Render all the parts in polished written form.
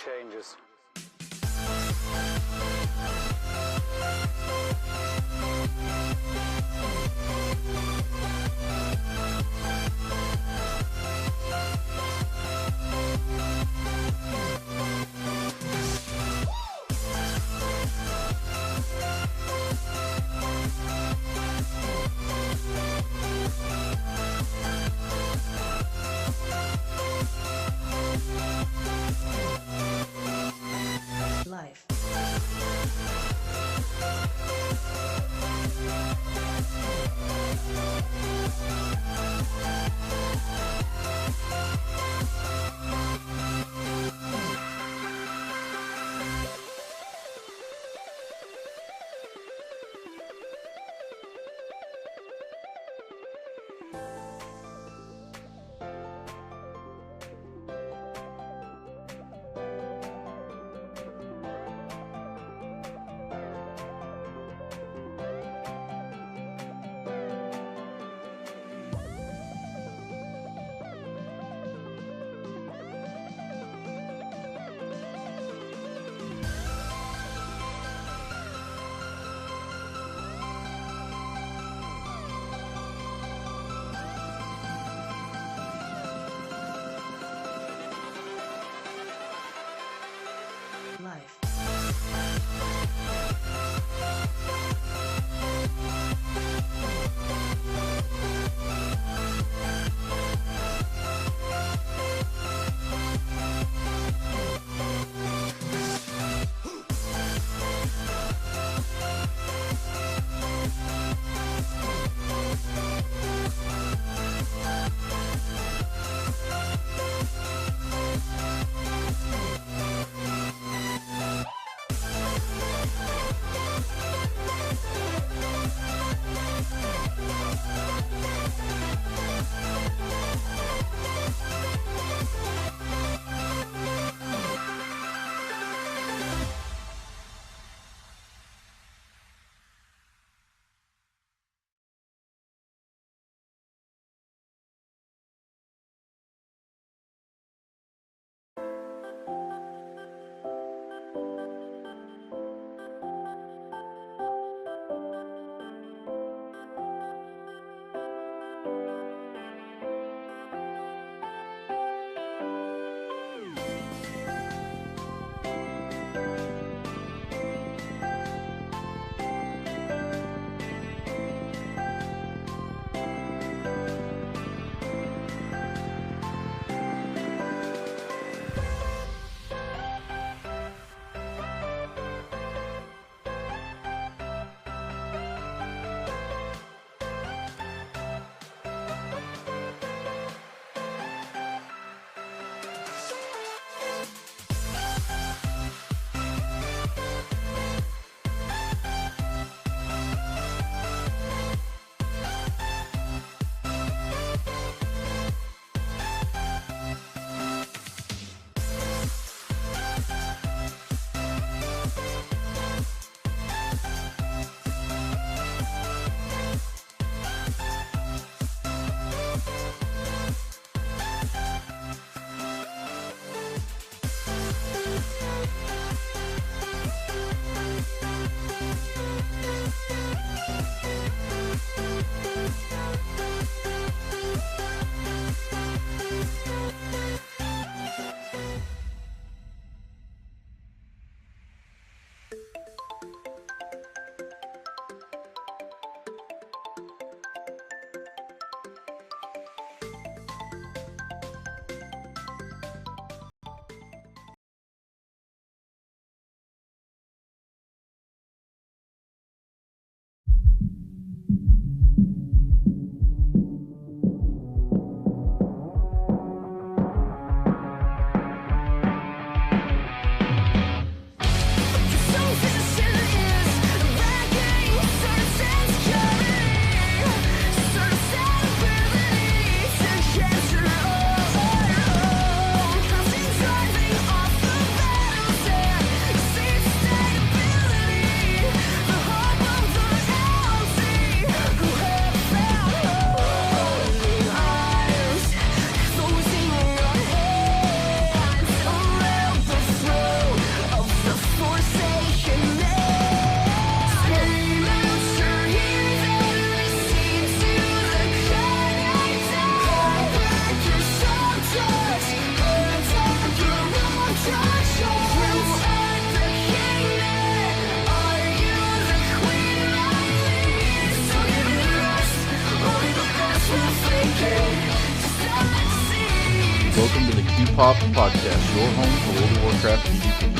changes. Life. Pop Podcast, your home for World of Warcraft PvP.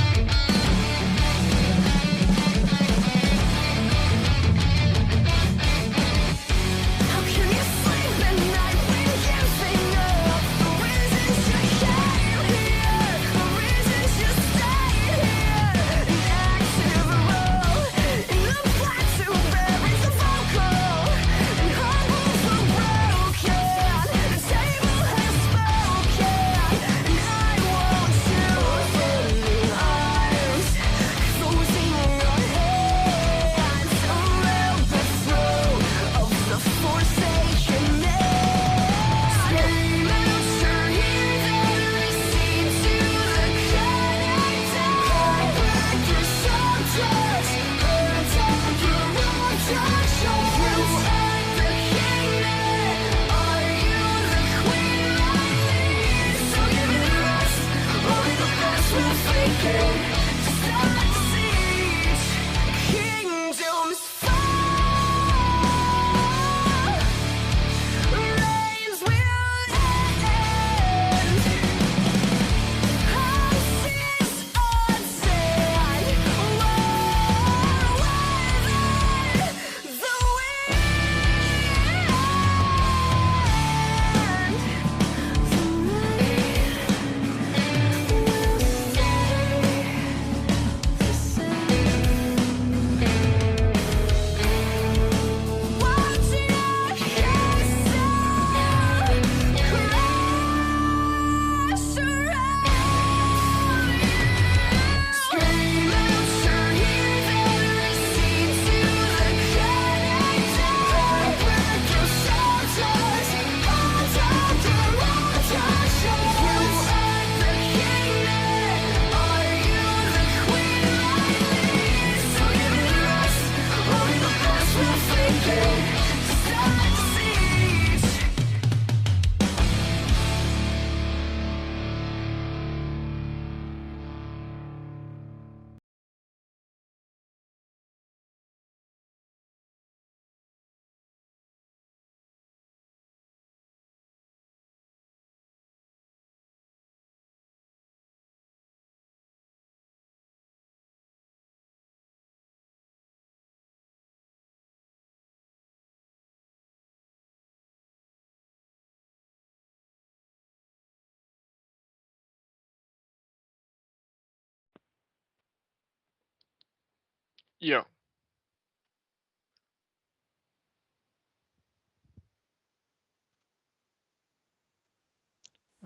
Yeah.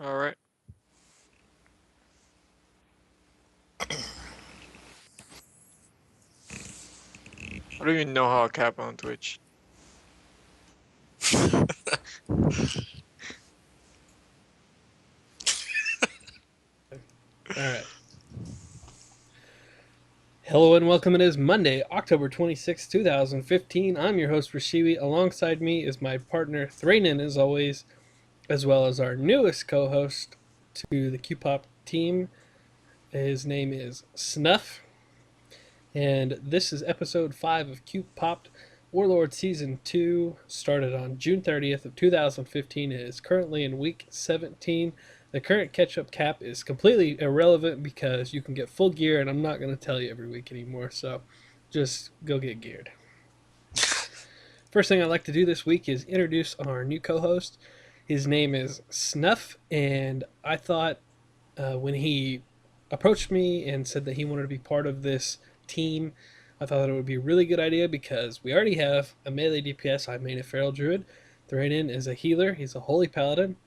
All right. I don't even know how I cap on Twitch. All right. Hello and welcome. It is Monday, October 26, 2015. I'm your host, Rashiwi. Alongside me is my partner, Thrainen, as always, as well as our newest co host to the QPop team. His name is Snuff. And this is episode 5 of QPop Warlord Season 2. Started on June 30th of 2015. It is currently in week 17. The current catch-up cap is completely irrelevant because you can get full gear, and I'm not going to tell you every week anymore, so just go get geared. First thing I'd like to do this week is introduce our new co-host. His name is Snuff, and I thought when he approached me and said that he wanted to be part of this team, I thought that it would be a really good idea because we already have a melee DPS. I main a Feral Druid. Thrainen is a healer. He's a Holy Paladin.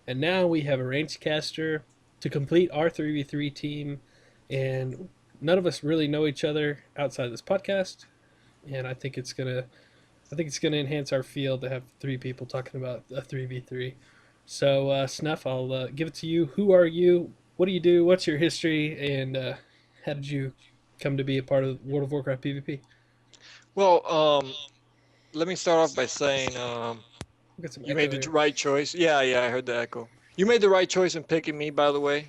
And now we have a ranged caster to complete our 3v3 team. And none of us really know each other outside of this podcast. And I think it's gonna enhance our field to have three people talking about a 3v3. So Snuff, I'll give it to you. Who are you? What do you do? What's your history? And how did you come to be a part of World of Warcraft PvP? Well, let me start off by saying Get some you echo made the here. right choice. Yeah, I heard the echo. You made the right choice in picking me, by the way.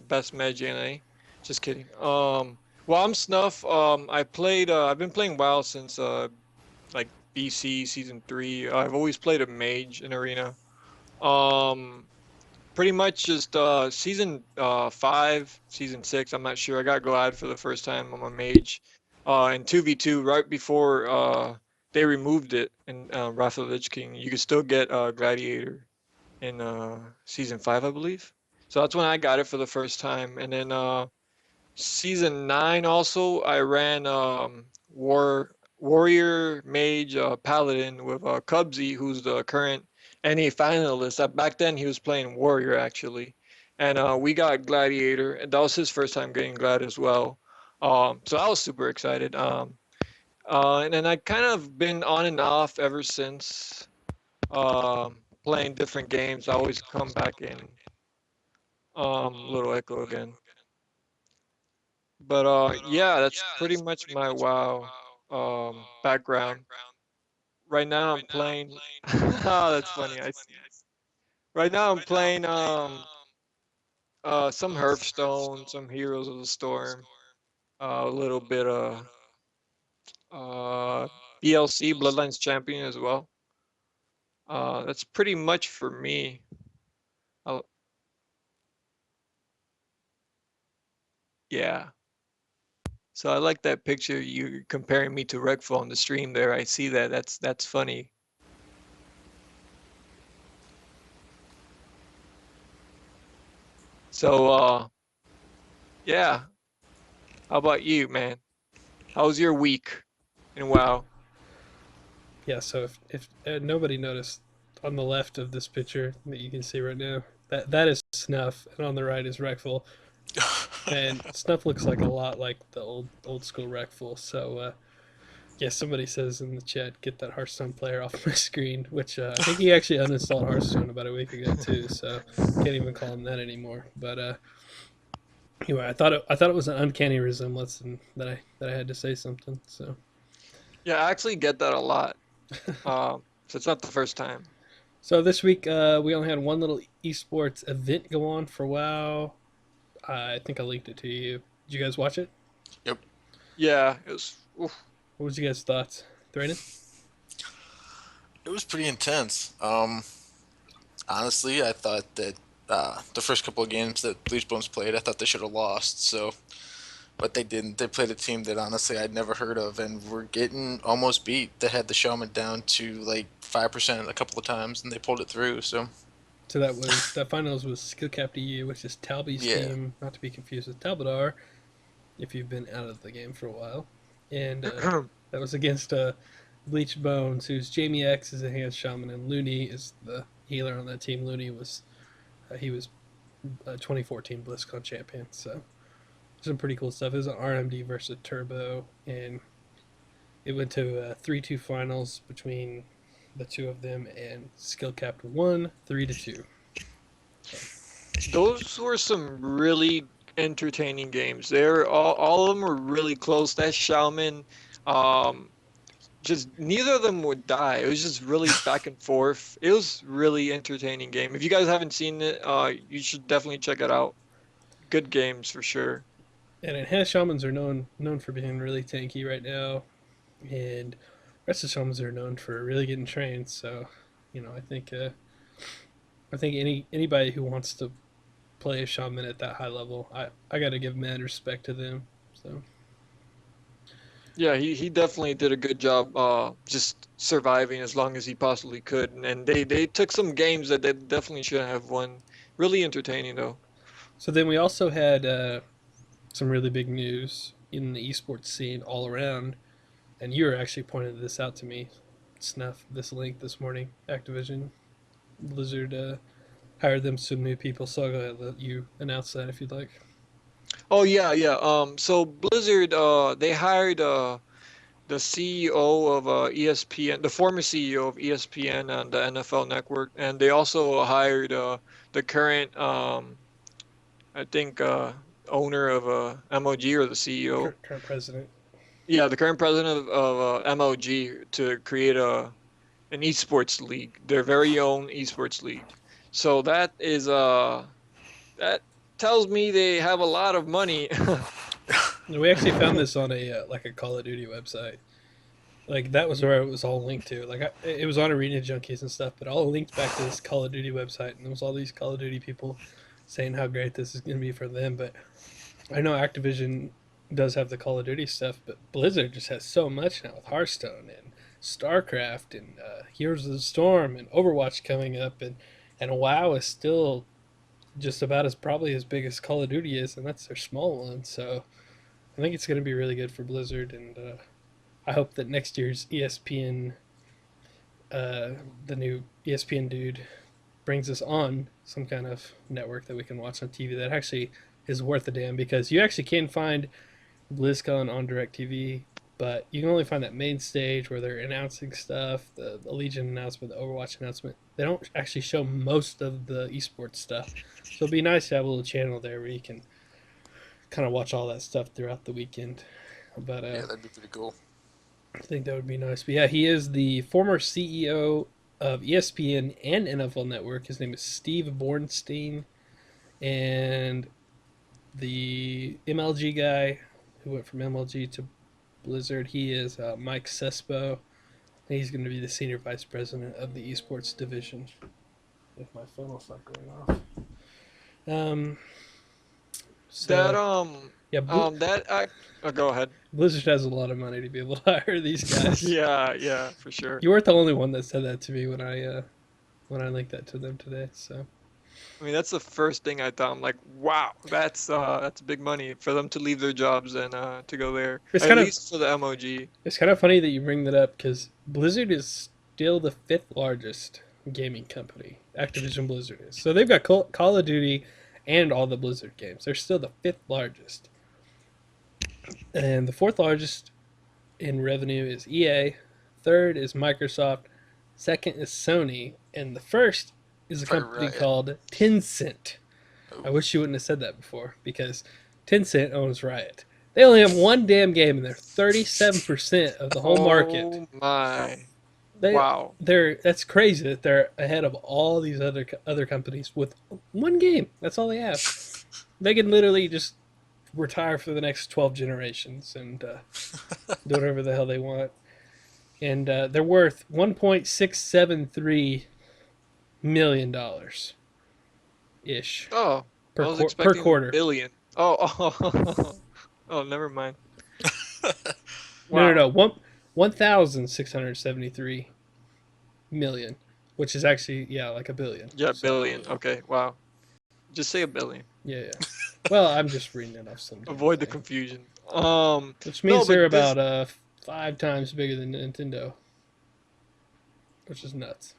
Best med GNA. Just kidding. Well, I'm Snuff. I played. I've been playing WoW since like BC season 3. I've always played a mage in arena. Um, pretty much just season 5, season 6. I'm not sure. I got Glad for the first time on my mage, in 2v2 right before they removed it in Wrath of the Lich King. You could still get Gladiator in season 5, I believe. So that's when I got it for the first time, and then season 9 also I ran Warrior Mage Paladin with Cubsy, who's the current NA finalist. Back then he was playing Warrior actually, and we got Gladiator, and that was his first time getting Glad as well. So I was super excited. And then I kind of been on and off ever since, playing different games. I always come back in. Little echo again. But yeah, that's pretty much my WoW background. Right now I'm playing. Oh, that's funny. I see. Right now I'm playing some Hearthstone, some Heroes of the Storm, a little bit of uh BLC Bloodlines Champion as well. That's pretty much for me. i yeah. So I like that picture you comparing me to Rekful on the stream there. I see that. That's funny. So yeah. How about you, man? How was your week in WoW? Yeah, so if nobody noticed, on the left of this picture that you can see right now, that is Snuff, and on the right is Reckful. And Snuff looks like a lot like the old school Reckful. So yeah, somebody says in the chat, get that Hearthstone player off my screen, which I think he actually uninstalled Hearthstone about a week ago too. So can't even call him that anymore. But anyway, I thought it was an uncanny resemblance, and that I had to say something. So Yeah, I actually get that a lot. So it's not the first time. So this week we only had one little esports event go on for WoW. I think I linked it to you. Did you guys watch it? Yep. Yeah, it was. Oof. What was you guys' thoughts, Thrainen? It was pretty intense. Honestly, I thought that the first couple of games that Bleachbones played, I thought they should have lost. So, but they didn't. They played a team that honestly I'd never heard of, and were getting almost beat. They had the Shaman down to like 5% a couple of times, and they pulled it through. So That finals was Skillcap EU, which is Talby's Yeah. team, not to be confused with Talbadar, if you've been out of the game for a while. And that was against Bleach Bones, who's Jamie X is a enhanced shaman, and Looney is the healer on that team. Looney was he was 2014 BlizzCon champion, so some pretty cool stuff. It was an RMD versus Turbo, and it went to 3-2 finals between the two of them, and Skillcap won 3-2. Those were some really entertaining games. They're all of them were really close. That Shaman, just neither of them would die. It was just really back and forth. It was really entertaining game. If you guys haven't seen it, you should definitely check it out. Good games for sure. And enhanced shamans are known for being really tanky right now, and rest of shamans are known for really getting trained. So, I think anybody who wants to play a shaman at that high level, I got to give mad respect to them. So Yeah, he definitely did a good job just surviving as long as he possibly could. And they took some games that they definitely shouldn't have won. Really entertaining though. So then we also had some really big news in the esports scene all around, and you were actually pointed this out to me, Snuff, this link this morning. Activision Blizzard hired them some new people, so I'll go ahead and let you announce that if you'd like. Oh yeah, yeah. So Blizzard, they hired the CEO of ESPN, the former CEO of ESPN and the NFL Network, and they also hired the current, I think, owner of MOG, or the CEO. Current president. Yeah, the current president of MOG, to create an esports league, their very own esports league. So that is that tells me they have a lot of money. We actually found this on a like a Call of Duty website, like that was where it was all linked to. Like it was on Arena Junkies and stuff, but all linked back to this Call of Duty website, and there was all these Call of Duty people saying how great this is going to be for them. But I know Activision does have the Call of Duty stuff, but Blizzard just has so much now with Hearthstone and StarCraft and Heroes of the Storm and Overwatch coming up, and WoW is still just about as probably as big as Call of Duty is, and that's their small one. So I think it's going to be really good for Blizzard, and I hope that next year's ESPN, the new ESPN dude, brings us on some kind of network that we can watch on TV that actually is worth a damn, because you actually can find BlizzCon on DirecTV, but you can only find that main stage where they're announcing stuff, the Legion announcement, the Overwatch announcement. They don't actually show most of the esports stuff. So it'd be nice to have a little channel there where you can kind of watch all that stuff throughout the weekend. But Yeah, that'd be pretty cool. I think that would be nice. But yeah, he is the former CEO of ESPN and NFL Network. His name is Steve Bornstein. And the MLG guy who went from MLG to Blizzard, he is Mike Cespo. And he's going to be the senior vice president of the esports division. If my phone will stop going off. So, yeah, go ahead. Blizzard has a lot of money to be able to hire these guys. Yeah, for sure. You weren't the only one that said that to me when I linked that to them today. So I mean, that's the first thing I thought. I'm like, wow, that's big money for them to leave their jobs and to go there. It's At kind of- least for the MOG. it's kind of funny that you bring that up, because Blizzard is still the 5th largest gaming company. Activision Blizzard is. So they've got Call of Duty and all the Blizzard games. They're still the 5th largest. And the 4th largest in revenue is EA. 3rd is Microsoft. 2nd is Sony. And the 1st is a company Riot. called Tencent. I wish you wouldn't have said that before, because Tencent owns Riot. They only have one damn game, and they're 37% of the whole market. Oh my! They, Wow. That's crazy that they're ahead of all these other companies with one game. That's all they have. They can literally just retire for the next 12 generations and do whatever the hell they want. And they're worth $1.673 million ish Oh, per, I was per expecting quarter. billion. Oh, never mind. No. 1,673 million, which is actually like a billion. Yeah, billion. Okay, wow. Just say a billion. Yeah. Well, I'm just reading it off some. Avoid the confusion. Which means No, they're but about 5 times bigger than Nintendo, which is nuts.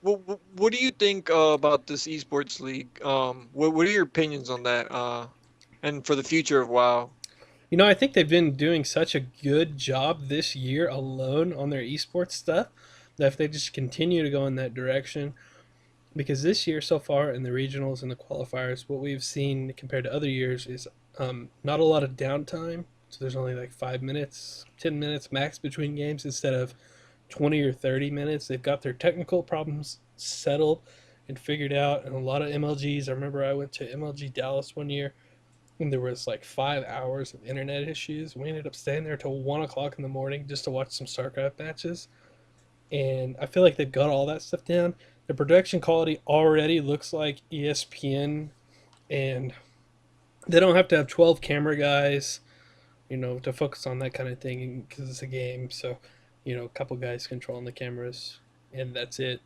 What do you think about this esports league? What are your opinions on that? And for the future of WoW? You know, I think they've been doing such a good job this year alone on their esports stuff that if they just continue to go in that direction, because this year so far in the regionals and the qualifiers, what we've seen compared to other years is not a lot of downtime. So there's only like 5 minutes, 10 minutes max between games instead of 20 or 30 minutes. They've got their technical problems settled and figured out. And a lot of MLGs, I remember I went to MLG Dallas one year and there was like 5 hours of internet issues. We ended up staying there till 1 o'clock in the morning just to watch some StarCraft matches. And I feel like they've got all that stuff down. The production quality already looks like ESPN, and they don't have to have 12 camera guys, to focus on that kind of thing because it's a game. So, a couple guys controlling the cameras, and that's it.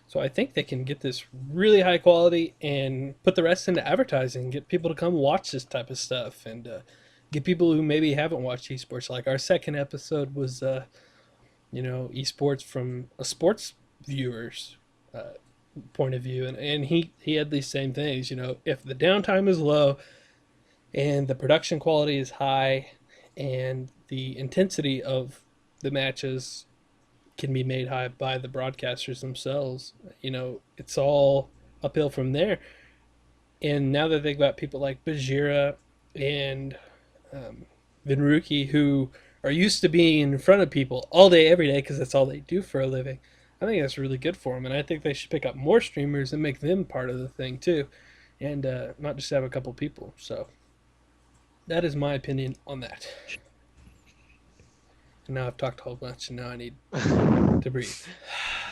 So I think they can get this really high quality and put the rest into advertising, get people to come watch this type of stuff, and get people who maybe haven't watched esports. Like our second episode was, esports from a sports viewer's point of view, and he had these same things. If the downtime is low and the production quality is high and the intensity of the matches can be made high by the broadcasters themselves, it's all uphill from there. And now that they've got people like Bajira and Vinruki, who are used to being in front of people all day, every day, because that's all they do for a living, I think that's really good for them. And I think they should pick up more streamers and make them part of the thing too, and not just have a couple people. So that is my opinion on that. And now I've talked a whole bunch, and now I need to breathe.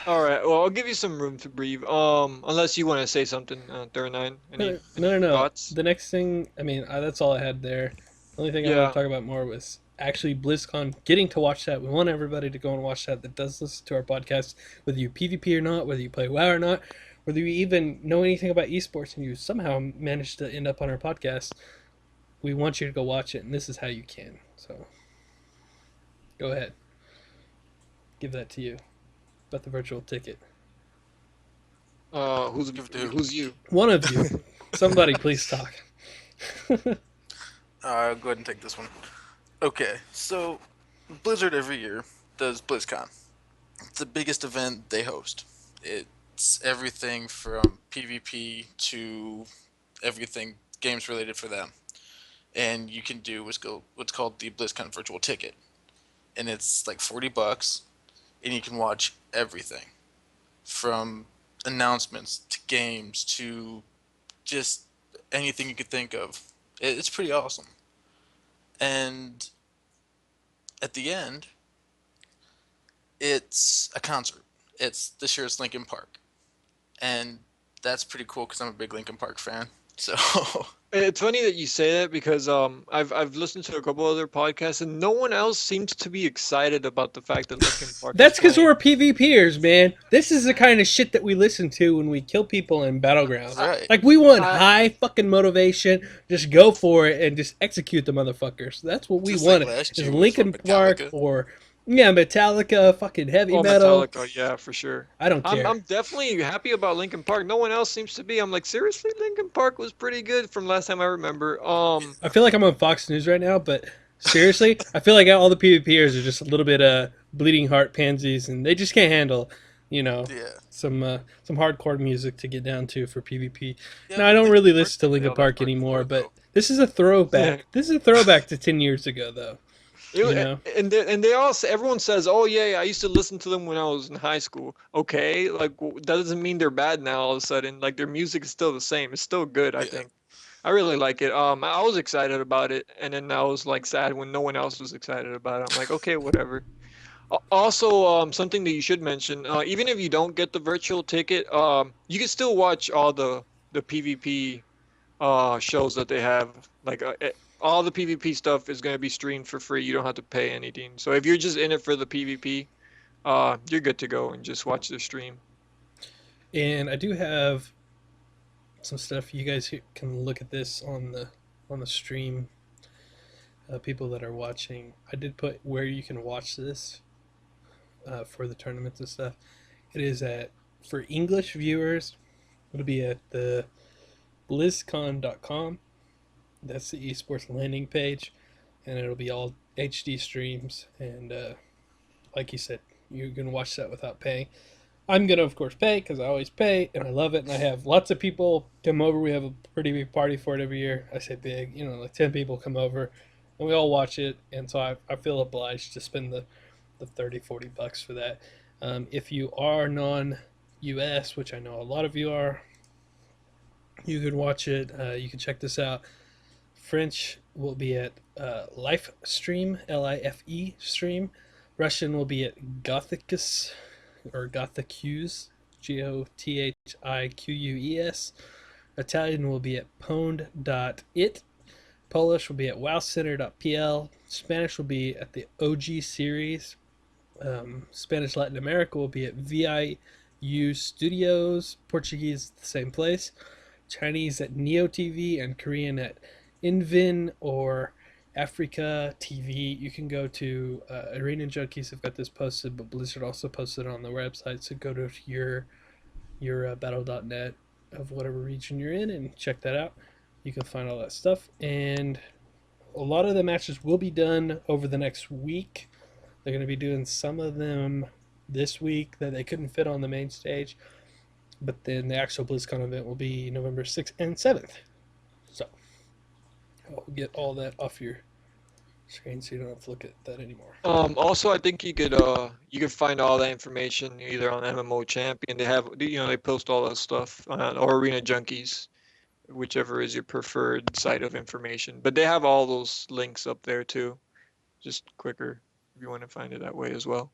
All right. Well, I'll give you some room to breathe. Unless you want to say something, Third Nine. No, Any no, no, no. thoughts? The next thing, I mean, that's all I had there. The only thing I want Yeah. to talk about more was actually BlizzCon, getting to watch that. We want everybody to go and watch that does listen to our podcast, whether you PvP or not, whether you play WoW or not, whether you even know anything about esports and you somehow managed to end up on our podcast. We want you to go watch it, and this is how you can. So, go ahead. Give that to you. About the virtual ticket. Who's Give it to who? who's you? One of you. Somebody please talk. I'll go ahead and take this one. Okay, so Blizzard every year does BlizzCon. It's the biggest event they host. It's everything from PvP to everything games related for them. And you can do what's called the BlizzCon virtual ticket. And it's like $40, and you can watch everything from announcements to games to just anything you could think of. It's pretty awesome. And at the end, it's a concert. This year it's Linkin Park, and that's pretty cool because I'm a big Linkin Park fan. So It's funny that you say that because I've listened to a couple other podcasts and no one else seems to be excited about the fact that Linkin Park That's is because playing. we're PvPers, man. This is the kind of shit that we listen to when we kill people in Battlegrounds. right, Like, we want I- high fucking motivation. Just go for it and just execute the motherfuckers. That's what we Just like want. last Is year Linkin for Park Metallica. or, yeah, Metallica, fucking heavy Oh, metal. Metallica, yeah, for sure. I don't care. I'm definitely happy about Linkin Park. No one else seems to be. I'm like, seriously, Linkin Park was pretty good from last time I remember. I feel like I'm on Fox News right now, but seriously, I feel like all the PvPers are just a little bit bleeding heart pansies, and they just can't handle, yeah. some hardcore music to get down to for PvP. Yeah, No, I don't Linkin really Park listen to didn't Linkin nail that Park part anymore, before, but this is a throwback. Yeah. This is a throwback to 10 years ago, though. It, You know? and they all everyone says, oh yeah, I used to listen to them when I was in high school. Okay, like that doesn't mean they're bad now. All of a sudden, like their music is still the same. It's still good. I Yeah. think. I really like it. I was excited about it, and then I was like sad when no one else was excited about it. I'm like, okay, whatever. Also, something that you should mention, even if you don't get the virtual ticket, you can still watch all the PvP shows that they have. Like all the PvP stuff is going to be streamed for free. You don't have to pay anything. So if you're just in it for the PvP, you're good to go and just watch the stream. And I do have some stuff. You guys can look at this on the stream. People that are watching, I did put where you can watch this for the tournaments and stuff. It is for English viewers, it'll be at the blizzcon.com. That's the esports landing page, and it'll be all HD streams. And like you said, you can watch that without paying. I'm gonna, of course, pay because I always pay, and I love it. And I have lots of people come over. We have a pretty big party for it every year. I say big, like 10 people come over, and we all watch it. And so I feel obliged to spend the $30-$40 for that. If you are non-US, which I know a lot of you are, you can watch it. You can check this out. French will be at Life Stream, LIFE stream. Russian will be at Gothicus or Gothicus, GOTHIQUES. Italian will be at pwned.it. Polish will be at wowcenter.pl. Spanish will be at the OG series. Spanish Latin America will be at VIU Studios. Portuguese, the same place. Chinese at Neo TV, and Korean at Invin or Africa TV. You can go to Arena Junkies have got this posted, but Blizzard also posted it on their website. So go to your battle.net of whatever region you're in and check that out. You can find all that stuff, and a lot of the matches will be done over the next week. They're going to be doing some of them this week that they couldn't fit on the main stage, but then the actual BlizzCon event will be November 6th and 7th. So I'll get all that off your screen so you don't have to look at that anymore. Also, I think you could find all that information either on MMO Champion. They post all that stuff or Arena Junkies, whichever is your preferred site of information. But they have all those links up there too, just quicker. if you want to find it that way as well.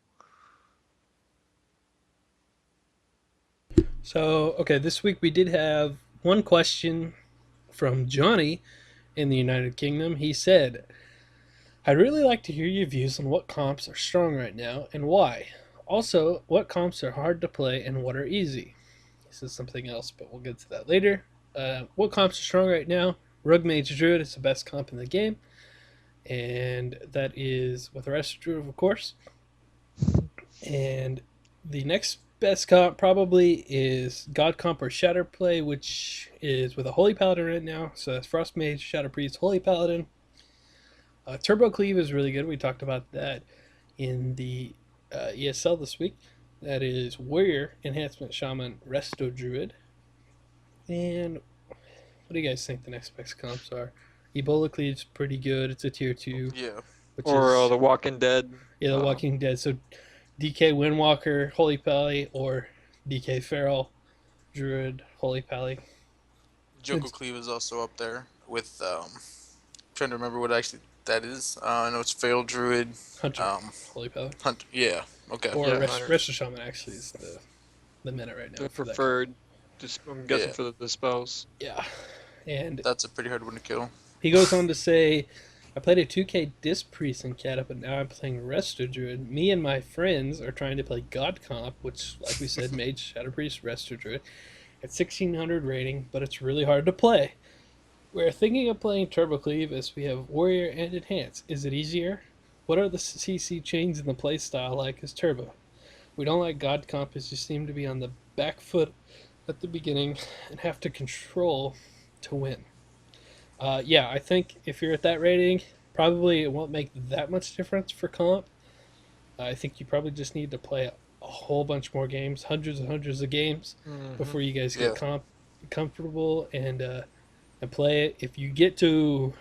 So, okay, this week we did have one question from Johnny in the United Kingdom. He said, I'd really like to hear your views on what comps are strong right now and why. Also, what comps are hard to play and what are easy. He says something else, but we'll get to that later. What comps are strong right now? Rogue Mage Druid is the best comp in the game, and that is with the rest of Druid, of course. And the next best comp probably is God Comp or Shatter Play, which is with a Holy Paladin right now. So that's Frost Mage, Shatter Priest, Holy Paladin. Turbo Cleave is really good. We talked about that in the ESL this week. That is Warrior, Enhancement Shaman, Resto Druid. And what do you guys think the next best comps are? Ebola Cleave's pretty good. It's a tier 2. Yeah. Or The Walking Dead. Yeah, The Walking Dead. So DK Windwalker, Holy Pally, or DK Feral, Druid, Holy Pally. Joko Cleave is also up there with trying to remember what actually that is. I know it's Feral Druid. Hunter, Holy Pally. Hunter. Yeah. Okay. Or Yeah, Rest, Hunter. Resto Shaman actually is the minute right now. The for that. preferred. I'm guessing Yeah. for the spells. Yeah. And That's a pretty hard one to kill. he goes on to say, I played a 2K Disc Priest in Cata, but now I'm playing Resto Druid. Me and my friends are trying to play God Comp, which, like we said, Mage, Shadow Priest, Resto Druid, at 1600 rating, but it's really hard to play. We're thinking of playing Turbo Cleave as we have Warrior and Enhance. Is it easier? What are the CC chains in the playstyle like as Turbo? We don't like God Comp as you seem to be on the back foot at the beginning and have to control to win. Yeah, I think if you're at that rating, probably it won't make that much difference for comp. I think you probably just need to play a whole bunch more games, hundreds and hundreds of games, before you guys get comfortable and play it. If you get to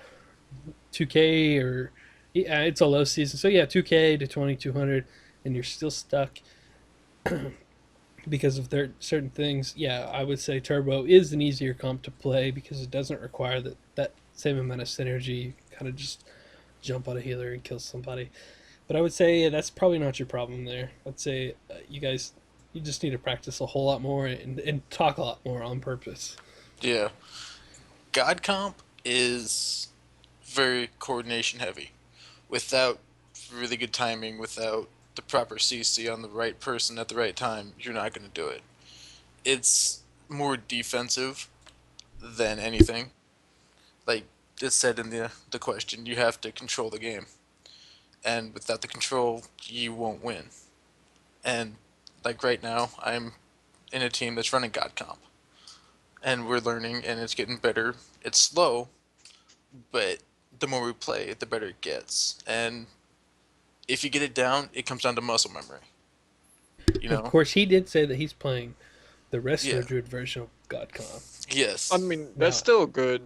2K or it's a low season, so yeah, 2K to 2200, and you're still stuck because of certain things, yeah, I would say Turbo is an easier comp to play because it doesn't require that same amount of synergy. You kind of just jump on a healer and kill somebody. But I would say that's probably not your problem there. I'd say you just need to practice a whole lot more and talk a lot more on purpose. Yeah. God Comp is very coordination heavy. Without really good timing, without the proper CC on the right person at the right time, you're not going to do it. It's more defensive than anything. Like it said in the question, you have to control the game. And without the control, you won't win. And like right now, I'm in a team that's running God Comp. And we're learning, and it's getting better. It's slow, but the more we play, the better it gets. And if you get it down, it comes down to muscle memory. You know? Of course, he did say that he's playing the Resto Druid version of God Comp. Yes. I mean, that's still good.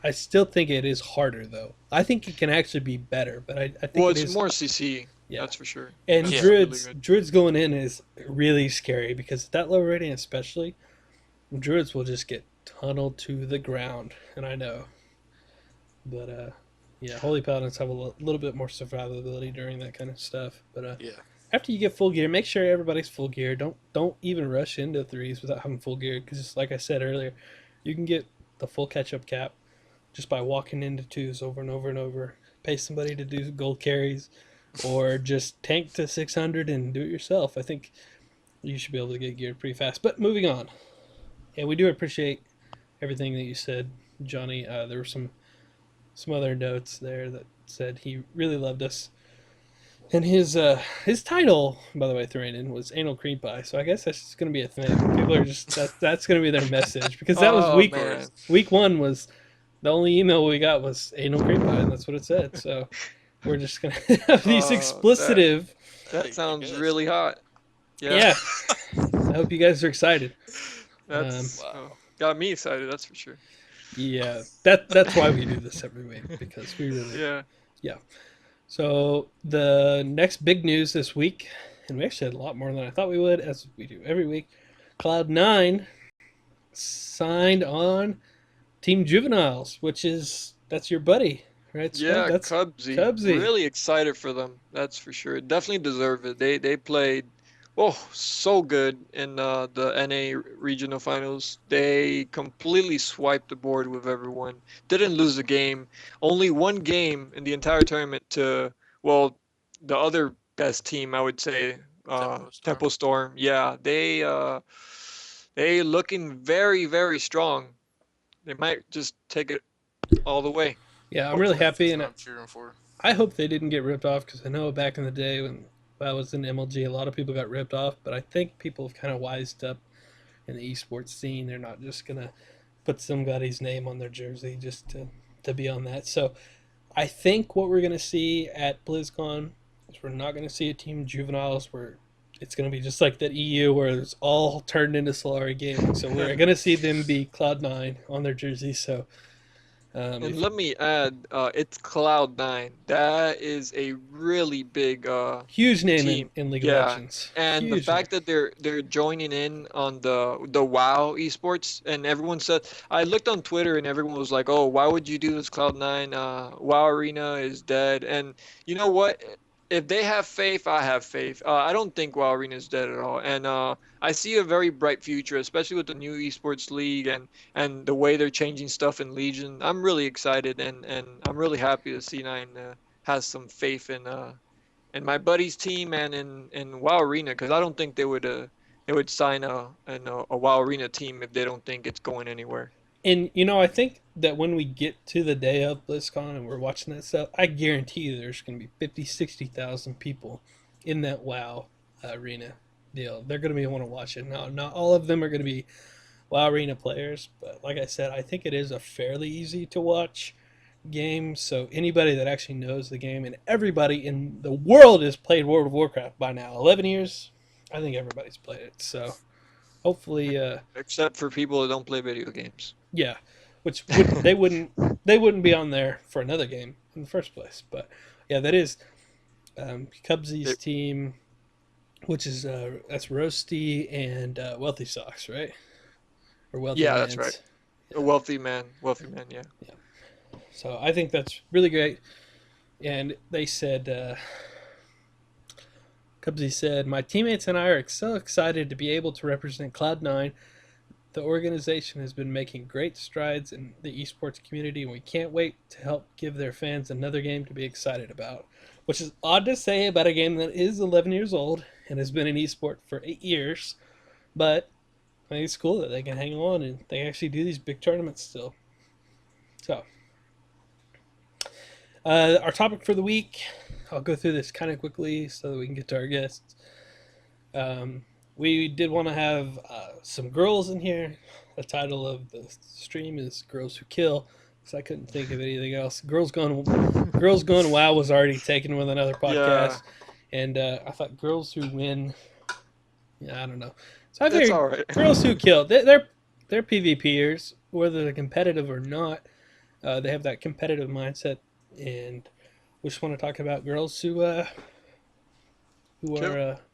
I still think it is harder, though. I think it can actually be better, but I think Well, it it's is more CC. Yeah. That's for sure. And That's Druids, really good. Druids going in is really scary because at that low rating, especially, Druids will just get tunneled to the ground, and I know. But yeah, Holy Paladins have a little bit more survivability during that kind of stuff. But Yeah. after you get full gear, make sure everybody's full gear. Don't even rush into threes without having full gear because, like I said earlier, you can get the full catch-up cap just by walking into twos over and over and over. Pay somebody to do gold carries, or just tank to 600 and do it yourself. I think you should be able to get geared pretty fast. But moving on. Yeah, we do appreciate everything that you said, Johnny. There were some other notes there that said he really loved us. And his title, by the way, thrown in was Anal Cream Pie. So I guess that's just going to be a thing. People are just that's going to be their message because that was week one was the only email we got was Anal Cream Pie, and that's what it said. So we're just going to have these explicitive. That sounds really hot. Yeah. I hope you guys are excited. That's got me excited. That's for sure. Yeah, that's why we do this every week because we really yeah. So the next big news this week, and we actually had a lot more than I thought we would, as we do every week. Cloud9 signed on Team Juveniles, that's your buddy, right? Yeah, That's Cubsy. Cubsy. Really excited for them. That's for sure. Definitely deserve it. They played so good in the NA regional finals. They completely swiped the board with everyone. Didn't lose a game. Only one game in the entire tournament to well, the other best team I would say, Tempo Storm. Temple Storm. Yeah, they looking very, very strong. They might just take it all the way. Yeah, I'm really Hopefully, happy, that's and what I'm cheering for. I hope they didn't get ripped off because I know back in the day when I was in MLG, a lot of people got ripped off. But I think people have kind of wised up in the esports scene. They're not just gonna put somebody's name on their jersey just to be on that. So I think what we're gonna see at BlizzCon is we're not gonna see a team juveniles where it's gonna be just like that EU where it's all turned into Solari gaming. So we're gonna see them be Cloud9 on their jersey. So And let me add, it's Cloud9. That is a really big huge name team. in League of Yeah. Legends. And the Huge name. fact that they're joining in on the WoW esports and everyone said I looked on Twitter and everyone was like, "Oh, why would you do this Cloud9? WoW Arena is dead." And you know what? If they have faith, I have faith. I don't think WoW Arena is dead at all. And I see a very bright future, especially with the new esports league and the way they're changing stuff in Legion. I'm really excited and I'm really happy that C9 has some faith in my buddy's team and in WoW Arena because I don't think they would sign a WoW Arena team if they don't think it's going anywhere. And I think that when we get to the day of BlizzCon and we're watching that stuff, I guarantee you there's going to be 50, 60,000 people in that WoW arena deal. They're going to be want to watch it. Now, not all of them are going to be WoW Arena players, but like I said, I think it is a fairly easy to watch game. So anybody that actually knows the game, and everybody in the world has played World of Warcraft by now. 11 years, I think everybody's played it. So hopefully, Except for people that don't play video games. yeah, they wouldn't be on there for another game in the first place. But yeah, that is Cubsy's It- team, which is that's Roasty and Wealthy Socks, right? Or Wealthy Yeah, that's Mans. right. A wealthy man, yeah. So I think that's really great. And they said, Cubsy said, my teammates and I are so excited to be able to represent Cloud9. The organization has been making great strides in the esports community, and we can't wait to help give their fans another game to be excited about. Which is odd to say about a game that is 11 years old and has been in esport for 8 years, but I think it's cool that they can hang on and they actually do these big tournaments still. So, our topic for the week, I'll go through this kind of quickly so that we can get to our guests. We did want to have some girls in here. The title of the stream is "Girls Who Kill," because I couldn't think of anything else. Girls Gone Wow was already taken with another podcast, and I thought Girls Who Win. Yeah, I don't know. So I That's figured all right. Girls Who Kill. They're PvPers, whether they're competitive or not. They have that competitive mindset, and we just want to talk about girls who are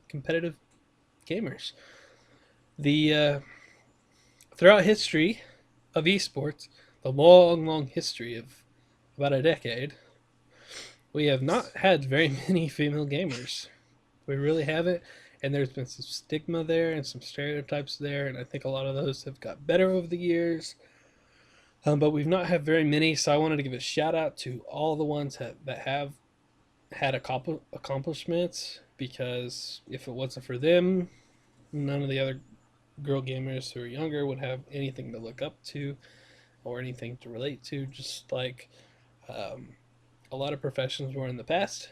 competitive gamers. The throughout history of esports, the long history of about a decade, we have not had very many female gamers. We really haven't, and there's been some stigma there and some stereotypes there, and I think a lot of those have got better over the years. But we've not had very many, so I wanted to give a shout out to all the ones that have had accomplishments, because if it wasn't for them, none of the other girl gamers who are younger would have anything to look up to or anything to relate to, just like a lot of professions were in the past.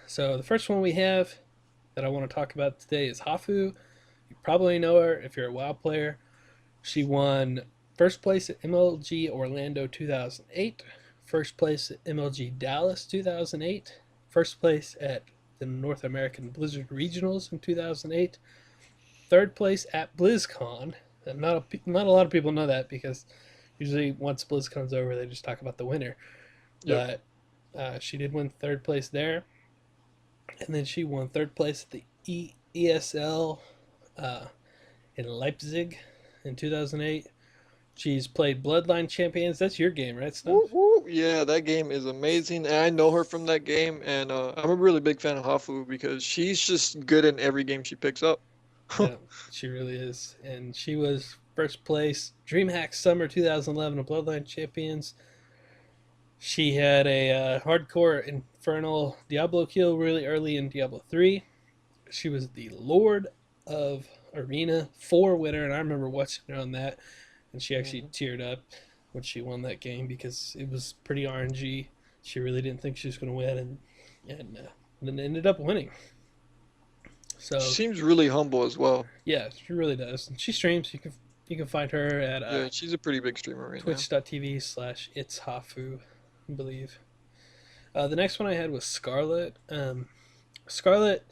So the first one we have that I want to talk about today is Hafu. You probably know her if you're a WoW player. She won first place at MLG Orlando 2008, first place at MLG Dallas 2008, first place at the North American Blizzard Regionals in 2008, third place at BlizzCon. And not a lot of people know that, because usually once BlizzCon's over, they just talk about the winner. Yep. But she did win third place there, and then she won third place at the ESL in Leipzig in 2008. She's played Bloodline Champions. That's your game, right, Snuff? Woo, woo. Yeah, that game is amazing, and I know her from that game, and I'm a really big fan of Hafu because she's just good in every game she picks up. Yeah, she really is. And she was first place DreamHack Summer 2011 of Bloodline Champions. She had a hardcore Infernal Diablo kill really early in Diablo 3. She was the Lord of Arena 4 winner, and I remember watching her on that, and she actually teared up when she won that game because it was pretty RNG. She really didn't think she was going to win, and then ended up winning. So She seems really humble as well. yeah, she really does. And she streams. You can find her at Yeah, she's a pretty big streamer right now. twitch.tv/itshafu, I believe. The next one I had was Scarlet. Scarlet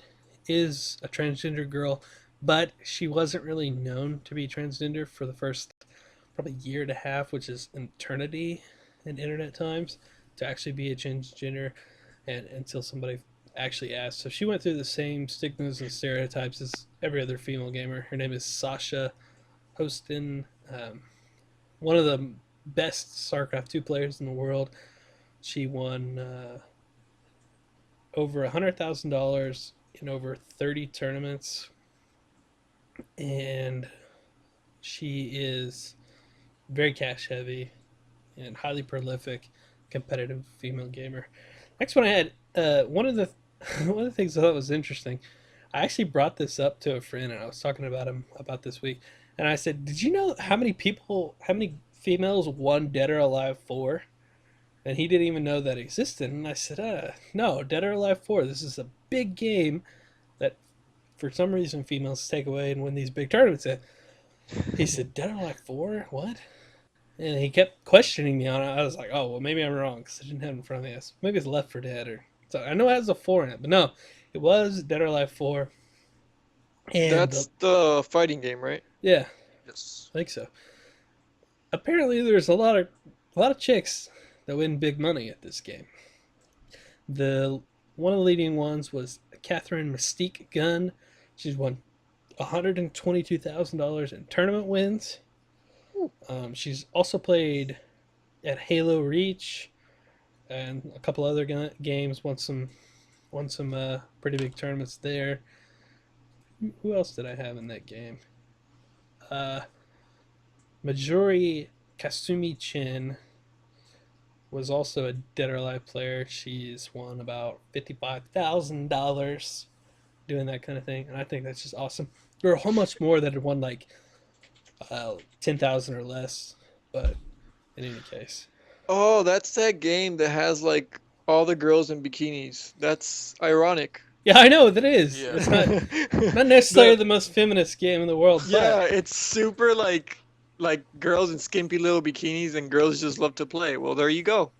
is a transgender girl, but she wasn't really known to be transgender for the first probably year and a half, which is an eternity in internet times, to actually be a transgender, and until somebody actually asked. So she went through the same stigmas and stereotypes as every other female gamer. Her name is Sasha Hostin, one of the best StarCraft 2 players in the world. She won over $100,000 in over 30 tournaments, and she is very cash heavy and highly prolific, competitive female gamer. Next one I had, one of the things I thought was interesting. I actually brought this up to a friend, and I was talking about him about this week, and I said, "Did you know how many females won Dead or Alive 4?" And he didn't even know that existed. And I said, "No, Dead or Alive 4. This is a big game that, for some reason, females take away and win these big tournaments." And he said, "Dead or Alive 4? What?" And he kept questioning me on it. I was like, "Oh, well, maybe I'm wrong because I didn't have it in front of me. Maybe it's Left 4 Dead or so." I know it has a 4 in it, but no, it was Dead or Alive 4. And That's the fighting game, right? yeah, Yes. I think so. Apparently, there's a lot of chicks that win big money at this game. One of the leading ones was Catherine Mystique Gunn. She's won $122,000 in tournament wins. She's also played at Halo Reach and a couple other games. Won some pretty big tournaments there. Who else did I have in that game? Majori Kasumi Chin was also a Dead or Alive player. She's won about $55,000 doing that kind of thing, and I think that's just awesome. There are a whole much more that have won like 10,000 or less, but in any case, Oh, that's that game that has like all the girls in bikinis. That's ironic. yeah, I know that is. Yeah. It's not necessarily The- the most feminist game in the world, Yeah, but it's super like girls in skimpy little bikinis and girls just love to play. Well, there you go.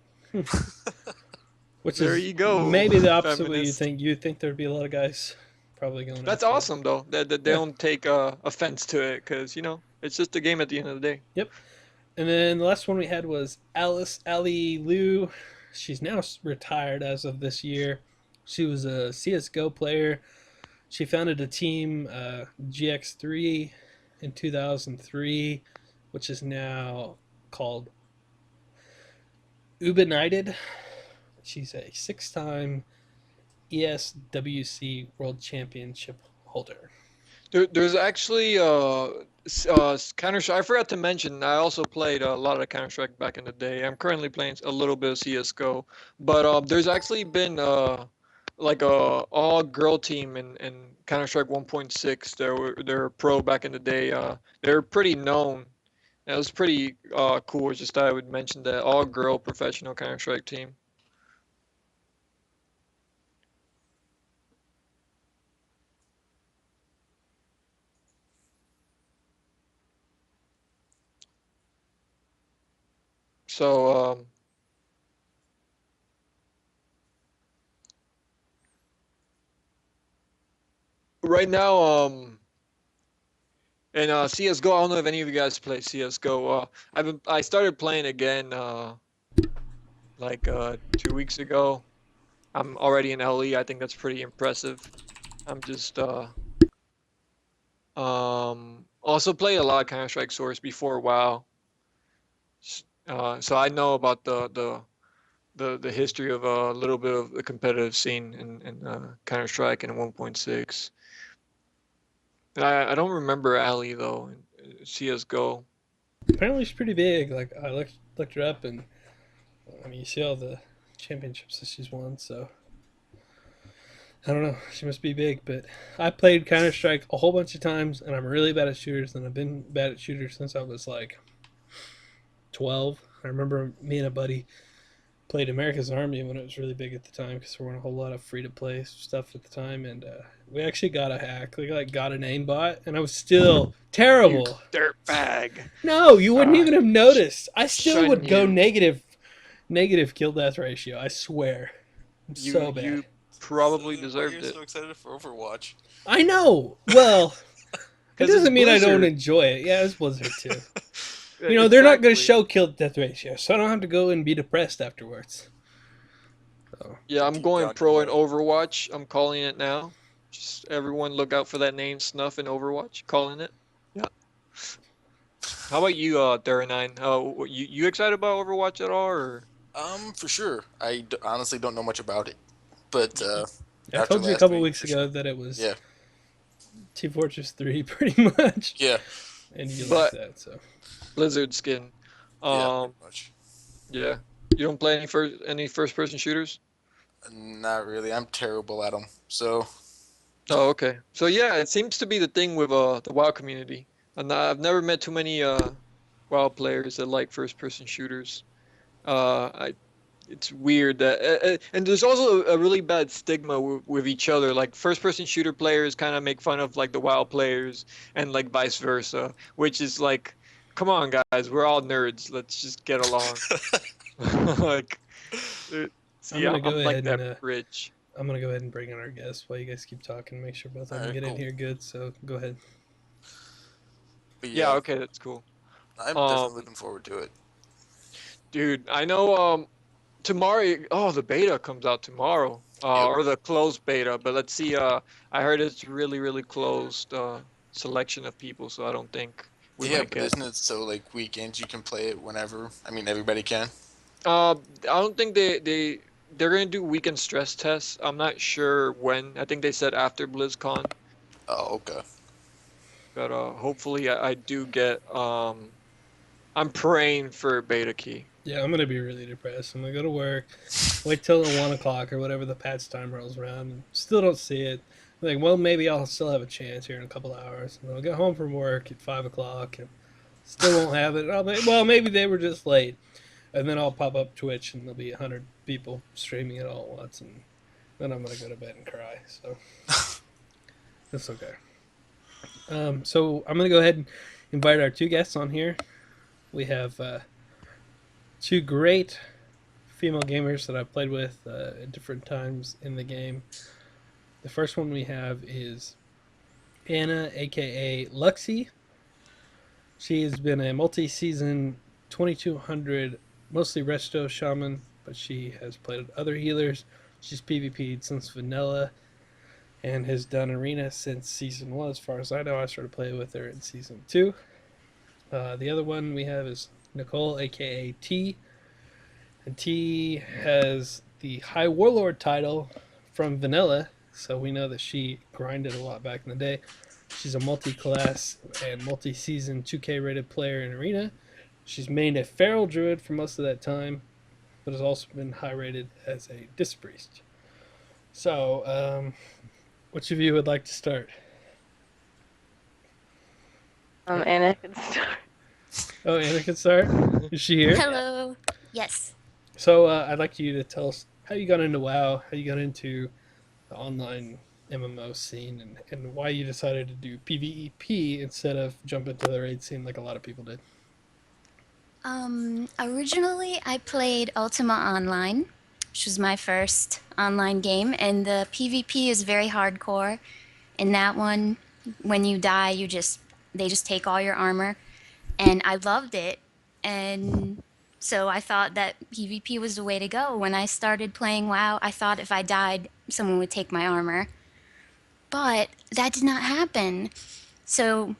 which There is you go, maybe the opposite of what you feminist. think. You think there'd be a lot of guys probably going. That's after it. awesome though. That they Yeah. don't take offense to it because it's just a game at the end of the day. Yep. And then the last one we had was Alice Ali Liu. She's now retired as of this year. She was a CS:GO player. She founded a team, GX3, in 2003, which is now called Ubenited. She's a 6-time ESWC World Championship holder. There's actually Counter-Strike. I forgot to mention, I also played a lot of Counter-Strike back in the day. I'm currently playing a little bit of CS:GO, but there's actually been like a all-girl team in Counter-Strike 1.6. They're pro back in the day. They're pretty known. It was pretty cool. It's just I would mention that all-girl professional Counter-Strike team. So right now, in CS:GO, I don't know if any of you guys play CS:GO. I started playing again like 2 weeks ago. I'm already in LE. I think that's pretty impressive. I'm just also play a lot of Counter-Strike Source before WoW. So I know about the history of a little bit of the competitive scene in Counter Strike and 1.6. And I don't remember Ali though in CS:GO. Apparently, she's pretty big. Like I looked her up, and I mean, you see all the championships that she's won. So I don't know. She must be big. But I played Counter Strike a whole bunch of times, and I'm really bad at shooters. And I've been bad at shooters since I was like 12. I remember me and a buddy played America's Army when it was really big at the time because there weren't a whole lot of free to play stuff at the time, and we actually got a hack. We like got an aimbot, and I was still terrible. You dirtbag. No, you wouldn't even have noticed. I still shun would go you. negative kill death ratio. I swear, I'm so bad. You probably So, why deserved you're it. so excited for Overwatch. I know. Well, it 'Cause it's doesn't mean I don't Blizzard. enjoy it. Yeah, it's Blizzard too. You know, they're not going to Exactly. show kill death ratio, so I don't have to go and be depressed afterwards. Yeah, I'm Keep going talking pro in about Overwatch. I'm calling it now. Just everyone look out for that name Snuff in Overwatch. Calling it. Yeah. How about you, Darren9? You excited about Overwatch at all, or? For sure. Honestly don't know much about it, but I after told you a last couple week, weeks for ago sure. that it was Yeah, Team Fortress 3, pretty much. yeah, And you But- like that, so. Blizzard skin. yeah, pretty much. Yeah. You don't play any first person shooters? Not really. I'm terrible at them. So Oh, okay. So yeah, it seems to be the thing with the WoW community. And I've never met too many WoW players that like first person shooters. It's weird that and there's also a really bad stigma with each other. Like first person shooter players kind of make fun of like the WoW players and like vice versa, which is like, come on guys, we're all nerds. Let's just get along. Like, see, gonna I'm go like ahead that and, bridge. I'm going to go ahead and bring in our guest while you guys keep talking. Make sure both of them Alright, get in cool. here good, so go ahead. but Yeah, okay, that's cool. I'm Um, definitely looking forward to it. Dude, I know tomorrow the beta comes out tomorrow. Yep. Or the closed beta, but let's see, I heard it's really closed selection of people, so I don't think we Yeah, might but get. isn't it so like weekends you can play it whenever? I mean, everybody can. I don't think they're gonna do weekend stress tests. I'm not sure when. I think they said after BlizzCon, Oh, okay. but hopefully I do get I'm praying for beta key. Yeah, I'm going to be really depressed. I'm going to go to work, wait till 1 o'clock or whatever the patch time rolls around, and still don't see it. I'm like, well, maybe I'll still have a chance here in a couple hours. And I'll get home from work at 5 o'clock and still won't have it. And I'll be, well, maybe they were just late. And then I'll pop up Twitch and there'll be 100 people streaming it all at once. And then I'm going to go to bed and cry. So that's okay. So I'm going to go ahead and invite our two guests on here. We have two great female gamers that I've played with at different times in the game. The first one we have is Anna, aka Luxie. She has been a multi-season 2200, mostly resto shaman, but she has played other healers. She's PvP'd since vanilla and has done arena since season 1, as far as I know. I started playing with her in season 2. The other one we have is Nicole, aka T. And T has the High Warlord title from vanilla, so we know that she grinded a lot back in the day. She's a multi-class and multi-season 2K rated player in arena. She's mained a feral druid for most of that time, but has also been high rated as a disc priest. So, which of you would like to start? Anna can start. Oh, Anna can start. Is she here? Hello. Yes. So I'd like you to tell us how you got into WoW, how you got into the online MMO scene, and why you decided to do PvEP instead of jump into the raid scene like a lot of people did. Originally I played Ultima Online, which was my first online game, and the PvP is very hardcore. In that one, when you die, they just take all your armor, and I loved it, and so I thought that PvP was the way to go. When I started playing WoW, I thought if I died, someone would take my armor. But that did not happen. So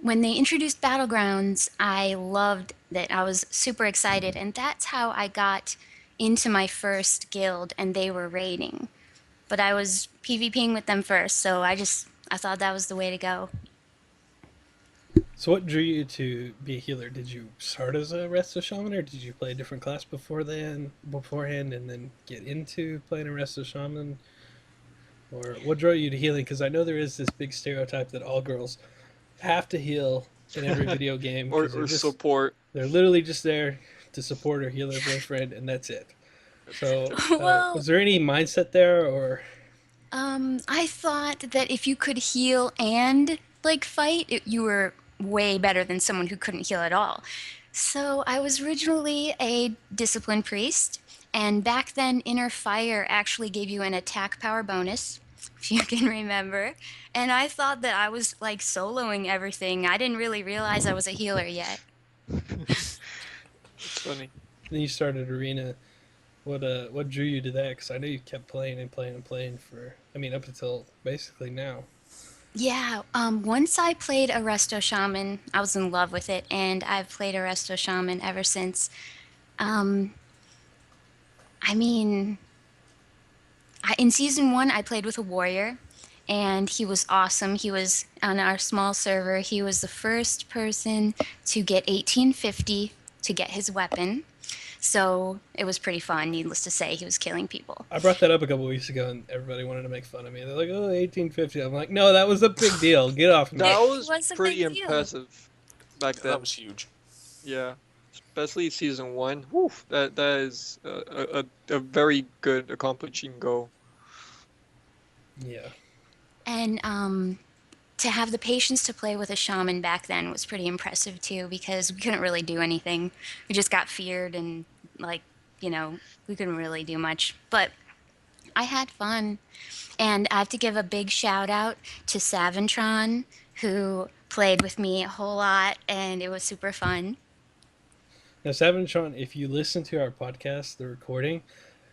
when they introduced Battlegrounds, I loved that. I was super excited, and that's how I got into my first guild, and they were raiding. But I was PvPing with them first, so I thought that was the way to go. So what drew you to be a healer? Did you start as a Resto Shaman, or did you play a different class beforehand, and then get into playing a Resto Shaman? Or what drew you to healing? Because I know there is this big stereotype that all girls have to heal in every video game because or support. they're literally just there to support or heal their boyfriend, and that's it. So, Well, was there any mindset there, or I thought that if you could heal and like fight, you were way better than someone who couldn't heal at all. So I was originally a discipline priest, and back then Inner Fire actually gave you an attack power bonus, if you can remember. And I thought that I was like soloing everything. I didn't really realize I was a healer yet. It's funny. then you started arena? What drew you to that? Because I know you kept playing and playing and playing for, I mean, up until basically now. Yeah, once I played Arresto Shaman, I was in love with it, and I've played Arresto Shaman ever since. Um, I mean, in season one, I played with a warrior, and he was awesome. He was on our small server. He was the first person to get 1850 to get his weapon. So it was pretty fun, needless to say. He was killing people. I brought that up a couple weeks ago, and everybody wanted to make fun of me. They're like, "Oh, 1850." I'm like, "No, that was a big deal. Get off me." That It was was a pretty big deal. impressive back Yeah, then. that was huge. Yeah, especially season one. Whew, that is a very good accomplishing goal. Yeah. And to have the patience to play with a shaman back then was pretty impressive too, because we couldn't really do anything. We just got feared and like, we couldn't really do much. But I had fun. And I have to give a big shout out to Savantron, who played with me a whole lot, and it was super fun. Now, Savantron, if you listen to our podcast, the recording,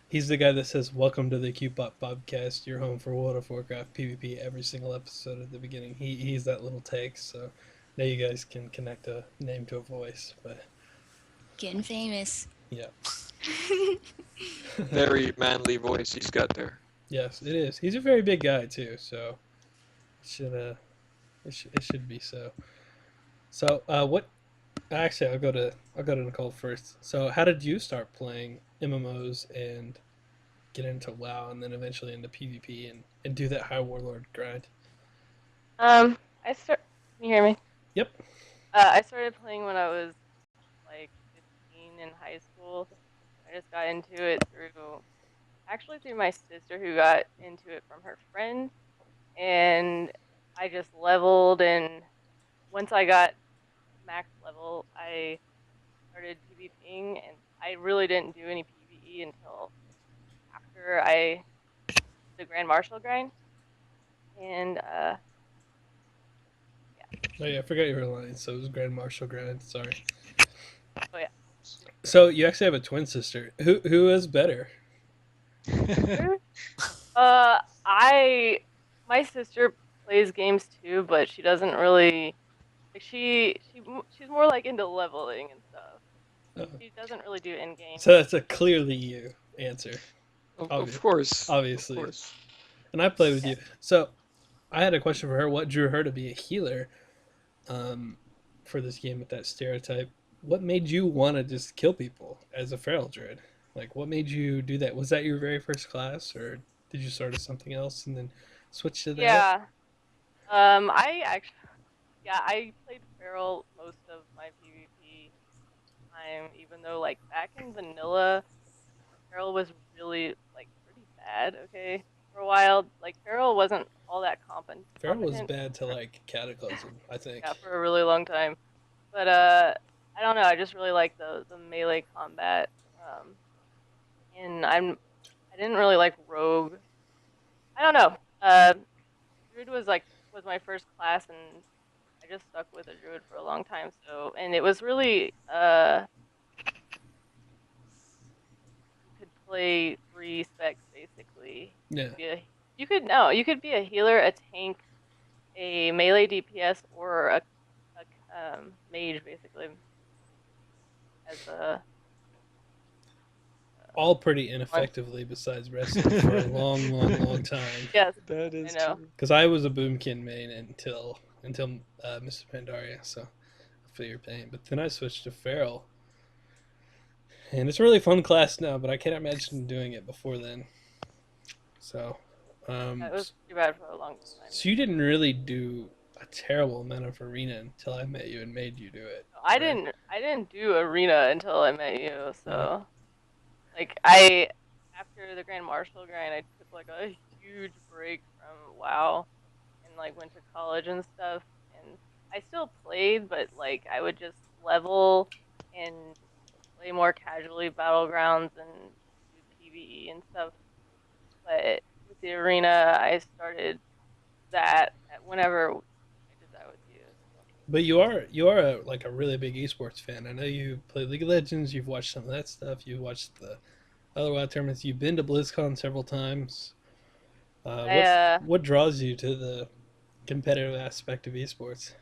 he's the guy that says, "Welcome to the Cupop Podcast, your home for World of Warcraft PvP," every single episode at the beginning. He's that little text, so now you guys can connect a name to a voice. But Getting famous. yeah, Very manly voice he's got there. yes, it is. He's a very big guy too, so it should be so. So, what? Actually, I'll go to Nicole first. So, how did you start playing MMOs and get into WoW, and then eventually into PvP, and do that high warlord grind? I start. Can you hear me? Yep. I started playing when I was like 15 in high school. I just got into it through my sister who got into it from her friend, and I just leveled. And once I got max level, I started PvPing, and I really didn't do any PvE until after I did the Grand Marshal grind. And Oh yeah, I forgot you were lying. So it was Grand Marshal grind. Sorry. oh yeah. So you actually have a twin sister. Who is better? My sister plays games too, but she doesn't really like she's more like into leveling and stuff. Oh. She doesn't really do in game. So that's a clearly you answer, Of course. obviously. Of course. And I play with you. So I had a question for her. What drew her to be a healer, for this game with that stereotype? What made you want to just kill people as a feral druid? Like, what made you do that? Was that your very first class, or did you start as something else and then switch to that? Yeah. I played Feral most of my PvP time, even though like back in vanilla, Feral was really like pretty bad. Okay, for a while, like Feral wasn't all that Feral was competent. bad to like Cataclysm, I think. Yeah, for a really long time. But I don't know. I just really like the melee combat. And I didn't really like Rogue. I don't know. Druid was my first class, and I just stuck with a Druid for a long time. So, and it was really you could play 3 specs basically. Yeah. You could be a healer, a tank, a melee DPS, or a mage basically as a All pretty ineffectively besides wrestling for a long time. yes, That I is know. true. Because I was a Boomkin main until Mr. Pandaria, so I feel your pain. But then I switched to Feral, and it's a really fun class now. But I can't imagine doing it before then. So, It was too bad for a long time. so you didn't really do a terrible amount of arena until I met you and made you do it. I right? didn't do arena until I met you. So, Uh-huh. like I after the Grand Marshal grind, I took like a huge break from WoW and like went to college and stuff. And I still played, but like I would just level and play more casually Battlegrounds and do PvE and stuff. But with the arena, I started that whenever I did that with you. So. But you are like a really big esports fan. I know you play League of Legends. You've watched some of that stuff. You've watched the other WoW tournaments. You've been to BlizzCon several times. What draws you to the competitive aspect of esports?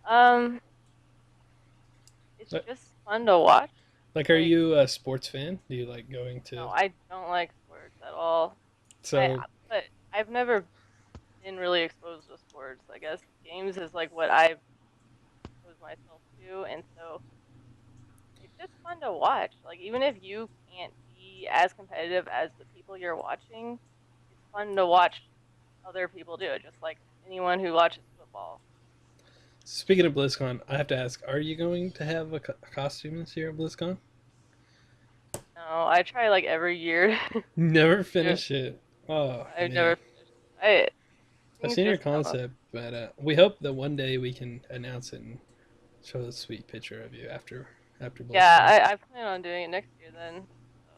Um, it's Like, just fun to watch. like, are Like, you a sports fan? Do you like going to? no, I don't like sports at all. So But I've never been really exposed to sports. I guess games is like what I've exposed myself to, and so it's just fun to watch. Like even if you can't be as competitive as the people you're watching, it's fun to watch other people do it. Just like anyone who watches football. speaking of BlizzCon, I have to ask: are you going to have a costume this year at BlizzCon? No, I try like every year. Never finish it. Oh I've man. never finished. I I've things seen your just come up. concept, but we hope that one day we can announce it and show a sweet picture of you after BlizzCon. Yeah, I plan on doing it next year then.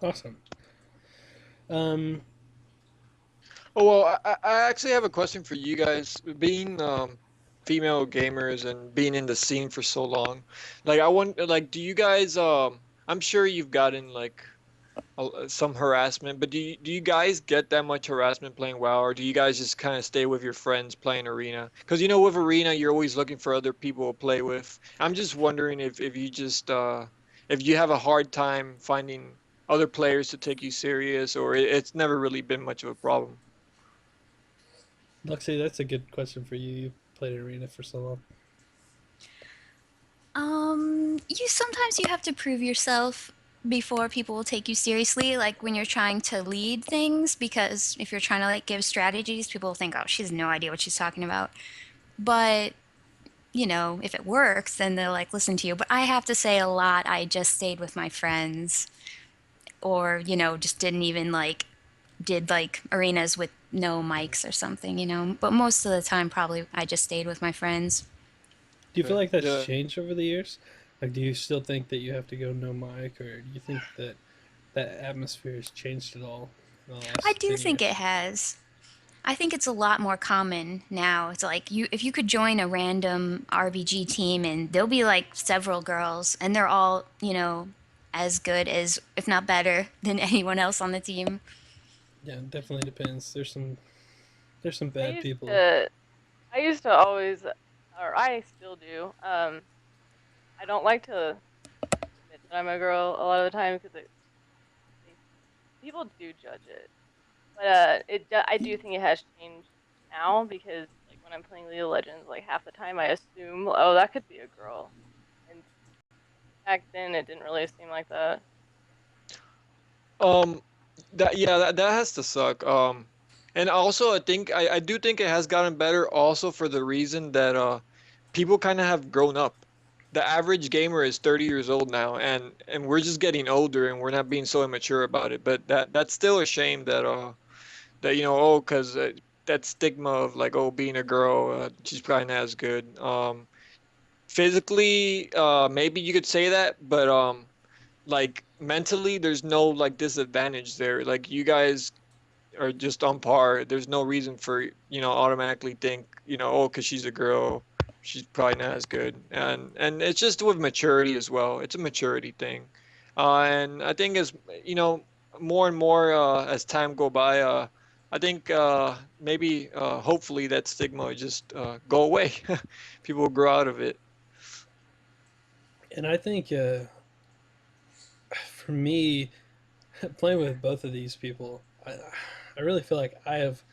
Awesome. Um, Oh well, I actually have a question for you guys. Being female gamers and being in the scene for so long, like I want, like, do you guys I'm sure you've gotten like some harassment, but do you guys get that much harassment playing WoW, or do you guys just kind of stay with your friends playing Arena? Because you know with Arena you're always looking for other people to play with. I'm just wondering if you just if you have a hard time finding other players to take you serious, or it's never really been much of a problem. Luxie, that's a good question for you. You played Arena for so long. You sometimes you have to prove yourself before people will take you seriously, like when you're trying to lead things, because if you're trying to like give strategies, people will think, oh, she has no idea what she's talking about. But, you know, if it works, then they'll like listen to you. But I have to say a lot, I just stayed with my friends or, you know, just didn't even like did like arenas with no mics or something, you know. But most of the time probably I just stayed with my friends. Do you feel like that's Yeah. changed over the years? Like, do you still think that you have to go no mic, or do you think that that atmosphere has changed at all in the last I do 10 think years? it has. I think it's a lot more common now. It's like you if you could join a random RBG team and there'll be like several girls and they're all, you know, as good as if not better than anyone else on the team. Yeah, it definitely depends. There's some I bad used people. I used to always, or I still do. I don't like to admit that I'm a girl a lot of the time because people do judge it. But I do think it has changed now because like when I'm playing League of Legends, like half the time I assume, oh, that could be a girl, and back then it didn't really seem like that. That yeah, that has to suck. And also I do think it has gotten better also for the reason that people kind of have grown up. The average gamer is 30 years old now, and we're just getting older and we're not being so immature about it. But that's still a shame that that you know, oh, because that stigma of like, oh, being a girl, she's probably not as good. Physically, maybe you could say that, but like mentally, there's no like disadvantage there. Like you guys are just on par. There's no reason for, you know, automatically think, you know, oh, because she's a girl, she's probably not as good. And it's just with maturity as well. It's a maturity thing. And I think as, you know, more and more as time go by, I think maybe hopefully that stigma would just go away. People will grow out of it. And I think for me, playing with both of these people, I really feel like I have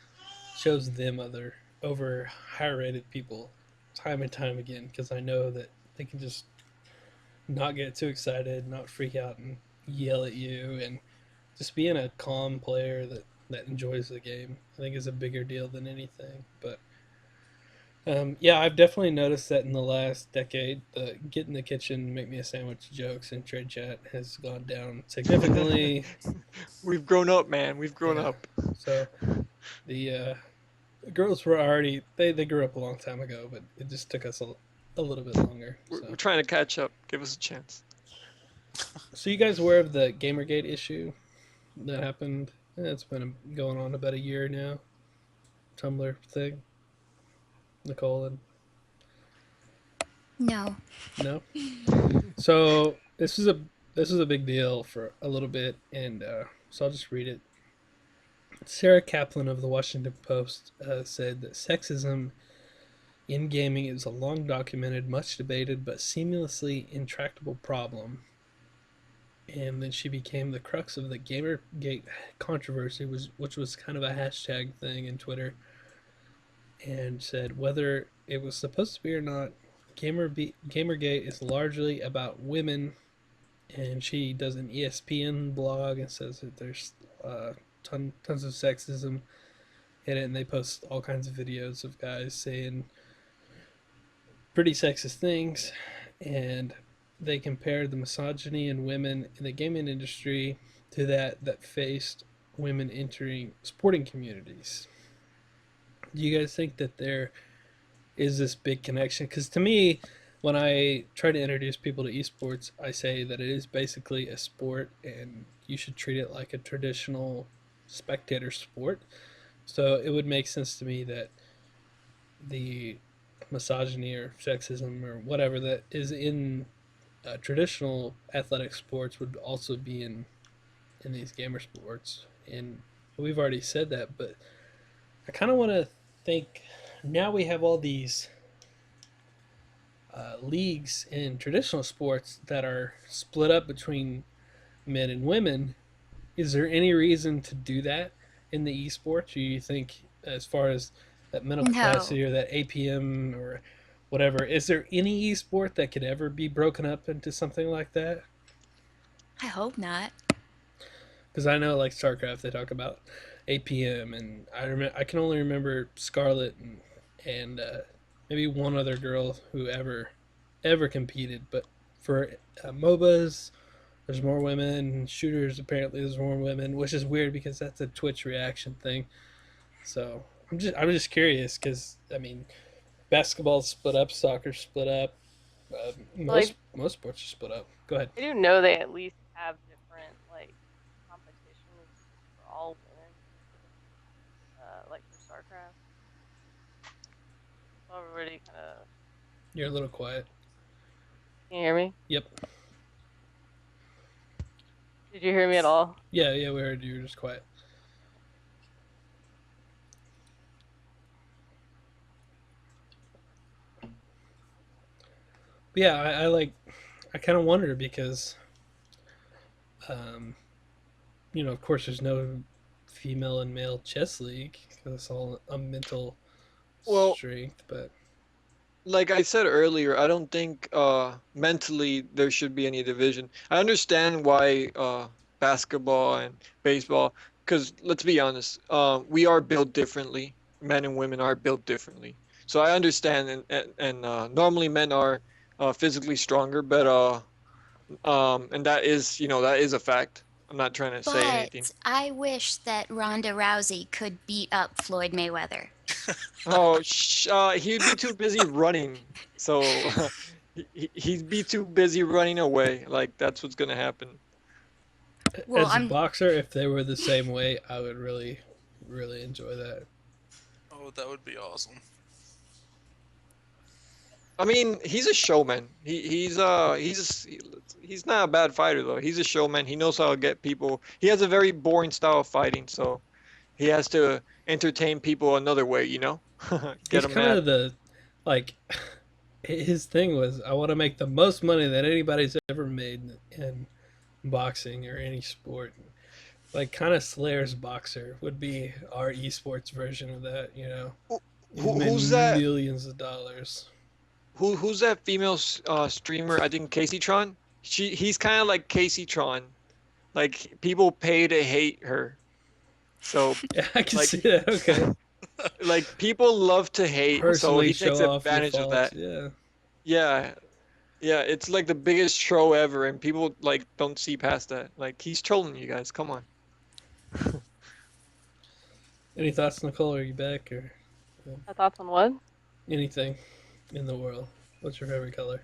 chose them other over higher rated people time and time again because I know that they can just not get too excited, not freak out and yell at you, and just being a calm player that enjoys the game. I think is a bigger deal than anything. But yeah, I've definitely noticed that in the last decade, the get in the kitchen, make me a sandwich jokes in trade chat has gone down significantly. We've grown up, man. We've grown Yeah. up. So the girls were already they grew up a long time ago, but it just took us a little bit longer. We're trying to catch up. Give us a chance. So you guys aware of the Gamergate issue that happened? It's been going on about a year now. Tumblr thing. Nicole and No. no. So this is a big deal for a little bit, and so I'll just read it. Sarah Kaplan of the Washington Post said that sexism in gaming is a long documented, much debated, but seamlessly intractable problem. And then she became the crux of the Gamergate controversy, which was kind of a hashtag thing in Twitter, and said whether it was supposed to be or not, Gamergate is largely about women. And she does an ESPN blog and says that there's tons of sexism in it, and they post all kinds of videos of guys saying pretty sexist things, and they compared the misogyny in women in the gaming industry to that faced women entering sporting communities. Do you guys think that there is this big connection? Because to me, when I try to introduce people to esports, I say that it is basically a sport and you should treat it like a traditional spectator sport. So it would make sense to me that the misogyny or sexism or whatever that is in traditional athletic sports would also be in these gamer sports. And we've already said that, but I kind of want to think now we have all these leagues in traditional sports that are split up between men and women. Is there any reason to do that in the esports? Do you think, as far as that mental No. capacity or that APM or whatever, is there any esport that could ever be broken up into something like that? I hope not. Because I know, like StarCraft, they talk about APM, and I can only remember Scarlet and maybe one other girl who ever competed. But for MOBAs, there's more women. Shooters, apparently, there's more women, which is weird because that's a Twitch reaction thing. So I'm just curious because I mean, basketball's split up, soccer's split up. Most sports are split up. Go ahead. I do know they at least have different like competitions for all women, like for StarCraft. So everybody kind of. You're a little quiet. Can you hear me? Yep. Did you hear me at all? Yeah, we heard you. Were just quiet. But yeah, I kind of wonder because, um, of course, there's no female and male chess league because it's all a mental Well, strength. But like I said earlier, I don't think mentally there should be any division. I understand why basketball and baseball, because let's be honest, we are built differently. Men and women are built differently. So I understand, and normally men are physically stronger, but and that is, that is a fact. I'm not trying to say anything. But I wish that Ronda Rousey could beat up Floyd Mayweather. Oh, he'd be too busy running. So he'd be too busy running away. Like that's what's gonna happen. Well, as a boxer, if they were the same way, I would really, really enjoy that. Oh, that would be awesome. I mean, he's a showman. He's not a bad fighter though. He's a showman. He knows how to get people. He has a very boring style of fighting, so he has to entertain people another way, you know? Get He's them kind mad. of the like his thing was I want to make the most money that anybody's ever made in boxing or any sport. Like kind of Slayer's Boxer would be our esports version of that, you know. Who, He's made who's that? millions of dollars. Who's that female streamer? I think Casey Tron. He's kind of like Casey Tron. Like people pay to hate her. So Yeah, I can like see that. Okay. like people love to hate, so Personally he takes show off your advantage of faults. that. Yeah. Yeah, yeah, it's like the biggest troll ever, and people like don't see past that. Like he's trolling you guys. Come on. Any thoughts, Nicole? Are you back or My thoughts on what? anything in the world? What's your favorite color?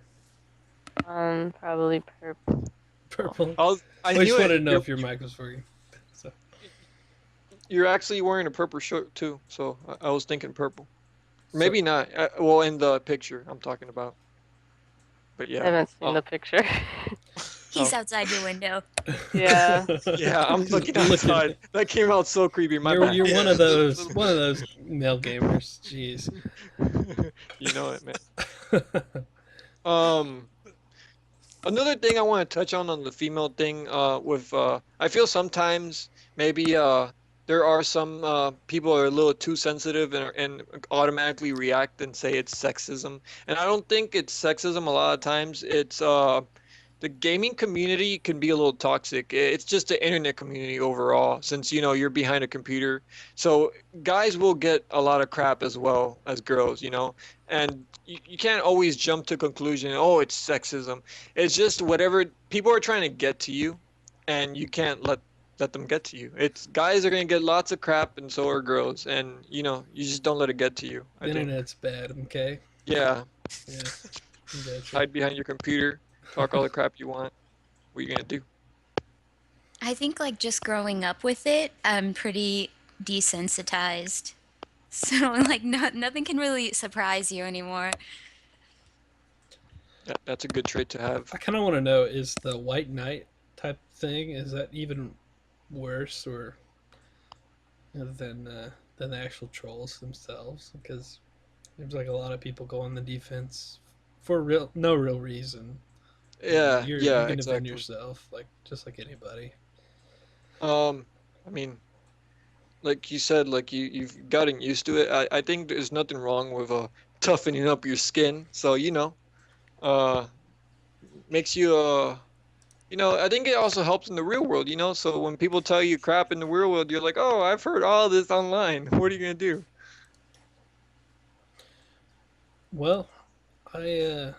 Probably purple. Purple. I I knew just it. wanted to know You're, if your mic was working. So, you're actually wearing a purple shirt too, so I was thinking purple. so Maybe not. Well, in the picture I'm talking about. But I yeah. haven't seen Oh, the picture. He's oh. outside your window. Yeah. Yeah, I'm He's looking looking. outside. That came out so creepy. My You're bad. one Yeah, of a those little one of bit. those male gamers. Jeez. You know it, man. Um, Another thing I want to touch on the female thing, with I feel sometimes maybe there are some people are a little too sensitive and automatically react and say it's sexism. And I don't think it's sexism a lot of times. It's the gaming community can be a little toxic. It's just the internet community overall, since you know you're behind a computer. So guys will get a lot of crap as well as girls, you know. And you can't always jump to conclusion, oh, it's sexism. It's just whatever people are trying to get to you, and you can't let them get to you. It's guys are gonna get lots of crap, and so are girls, and you know you just don't let it get to you. The I think. internet's bad. Okay. Yeah, Yeah. I gotcha. hide behind your computer, talk all the crap you want. What are you gonna do? I think like just growing up with it, I'm pretty desensitized. So like nothing can really surprise you anymore. That's a good trait to have. I kind of want to know, is the white knight type thing, is that even worse or than the actual trolls themselves? Because there's like a lot of people go on the defense for no real reason. Yeah, You yeah, can defend exactly. yourself like just like anybody. I mean, like you said, like you've gotten used to it. I think there's nothing wrong with toughening up your skin. So you know, uh, makes you you know, I think it also helps in the real world. You know, so when people tell you crap in the real world, you're like, oh, I've heard all this online. What are you gonna do? Well, I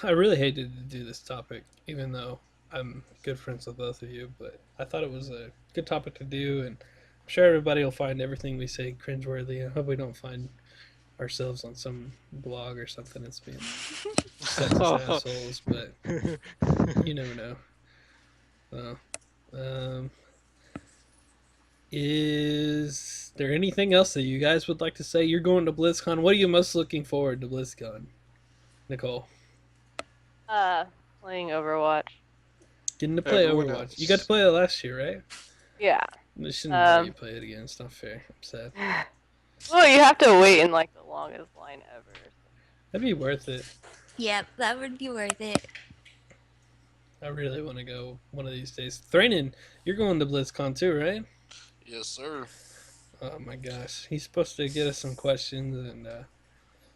really hated to do this topic, even though I'm good friends with both of you. But I thought it was a good topic to do, and I'm sure everybody will find everything we say cringeworthy. I hope we don't find ourselves on some blog or something that's being sexist assholes, but you never know. So, is there anything else that you guys would like to say? You're going to BlizzCon. What are you most looking forward to BlizzCon, Nicole? Playing Overwatch. Getting to play Everyone Overwatch. else. You got to play it last year, right? Yeah. They shouldn't let you Um, play it again. It's not fair. I'm sad. Well, you have to wait in like the longest line ever. That'd be worth it. Yep, that would be worth it. I really want to go one of these days. Thranen, you're going to BlizzCon too, right? Yes, sir. Oh my gosh. He's supposed to get us some questions and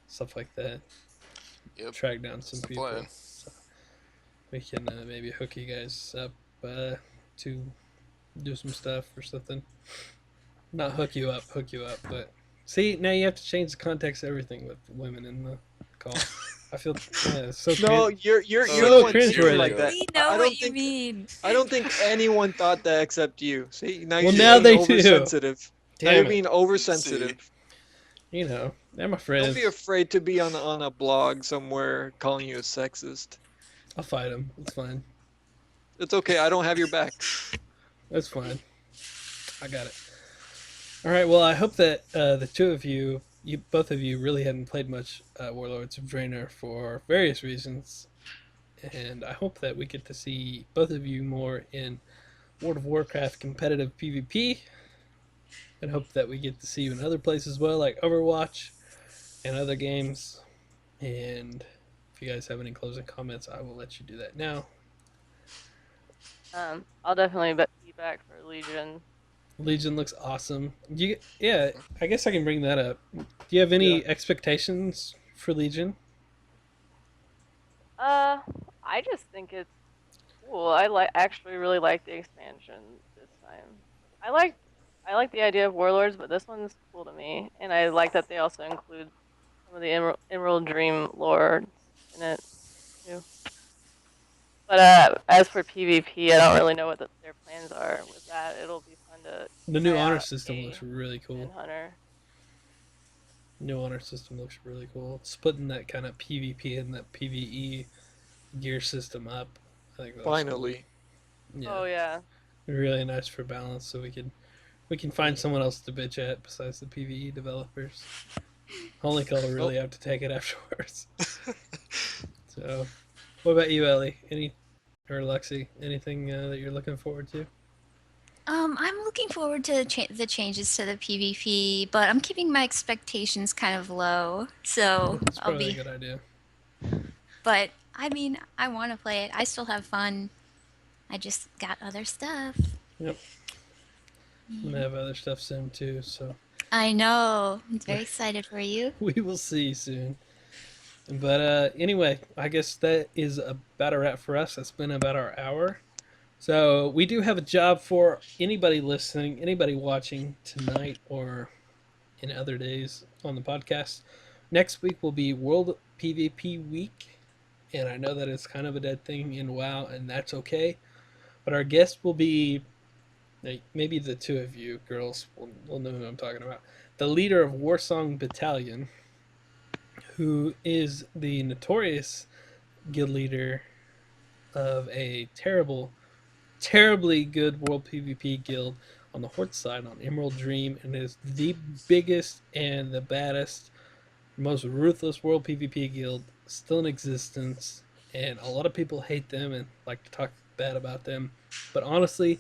stuff like that. Yep. Track down some That's the people. plan. So we can maybe hook you guys up to do some stuff or something. Not hook you up, but see, now you have to change the context of everything with women in the call. I feel it's so No, cringe. you're So the one cringeworthy. thinking like that. We know I don't what you think mean. I don't think anyone thought that except you. See, now Well, you're now being they do. oversensitive. Now Damn you're it. being oversensitive. You know, they're my Don't friends. be afraid to be on a blog somewhere calling you a sexist. I'll fight them. It's fine. It's okay. I don't have your back. That's fine. I got it. All right. Well, I hope that the two of you, both of you, really hadn't played much Warlords of Draenor for various reasons, and I hope that we get to see both of you more in World of Warcraft competitive PvP. and hope that we get to see you in other places as well, like Overwatch and other games. And if you guys have any closing comments, I will let you do that now. I'll definitely be back for Legion. Legion looks awesome. Yeah, I guess I can bring that up. Do you have any expectations for Legion? I just think it's cool. Actually really like the expansion this time. I like the idea of warlords, but this one's cool to me, and I like that they also include some of the Emerald Dream lore in it too. But as for PvP, I don't really know what their plans are with that. It'll be fun to The new try honor out system a looks really cool. Hunter. New honor system looks really cool. Splitting that kind of PvP and that PvE gear system up. I think that's Finally. cool. Yeah. Oh yeah. Really nice for balance, so we can find someone else to bitch at besides the PvE developers. Only will really have to take it afterwards. So, what about you, Ellie? Or Lexi? Anything that you're looking forward to? I'm looking forward to the changes to the PvP, but I'm keeping my expectations kind of low. So That's I'll probably be. a good idea. But I mean, I want to play it. I still have fun. I just got other stuff. Yep. I'm gonna have other stuff soon too, so I know. I'm very excited for you. we will see soon. But anyway, I guess that is about a wrap for us. That's been about our hour. So we do have a job for anybody listening, anybody watching tonight or in other days on the podcast. Next week will be World PvP Week, and I know that it's kind of a dead thing in WoW, and that's okay. But our guest will be, like, maybe the two of you girls will know who I'm talking about. The leader of Warsong Battalion, who is the notorious guild leader of a terribly good World PvP guild on the Horde side on Emerald Dream, and is the biggest and the baddest, most ruthless World PvP guild still in existence. And a lot of people hate them and like to talk bad about them. But honestly,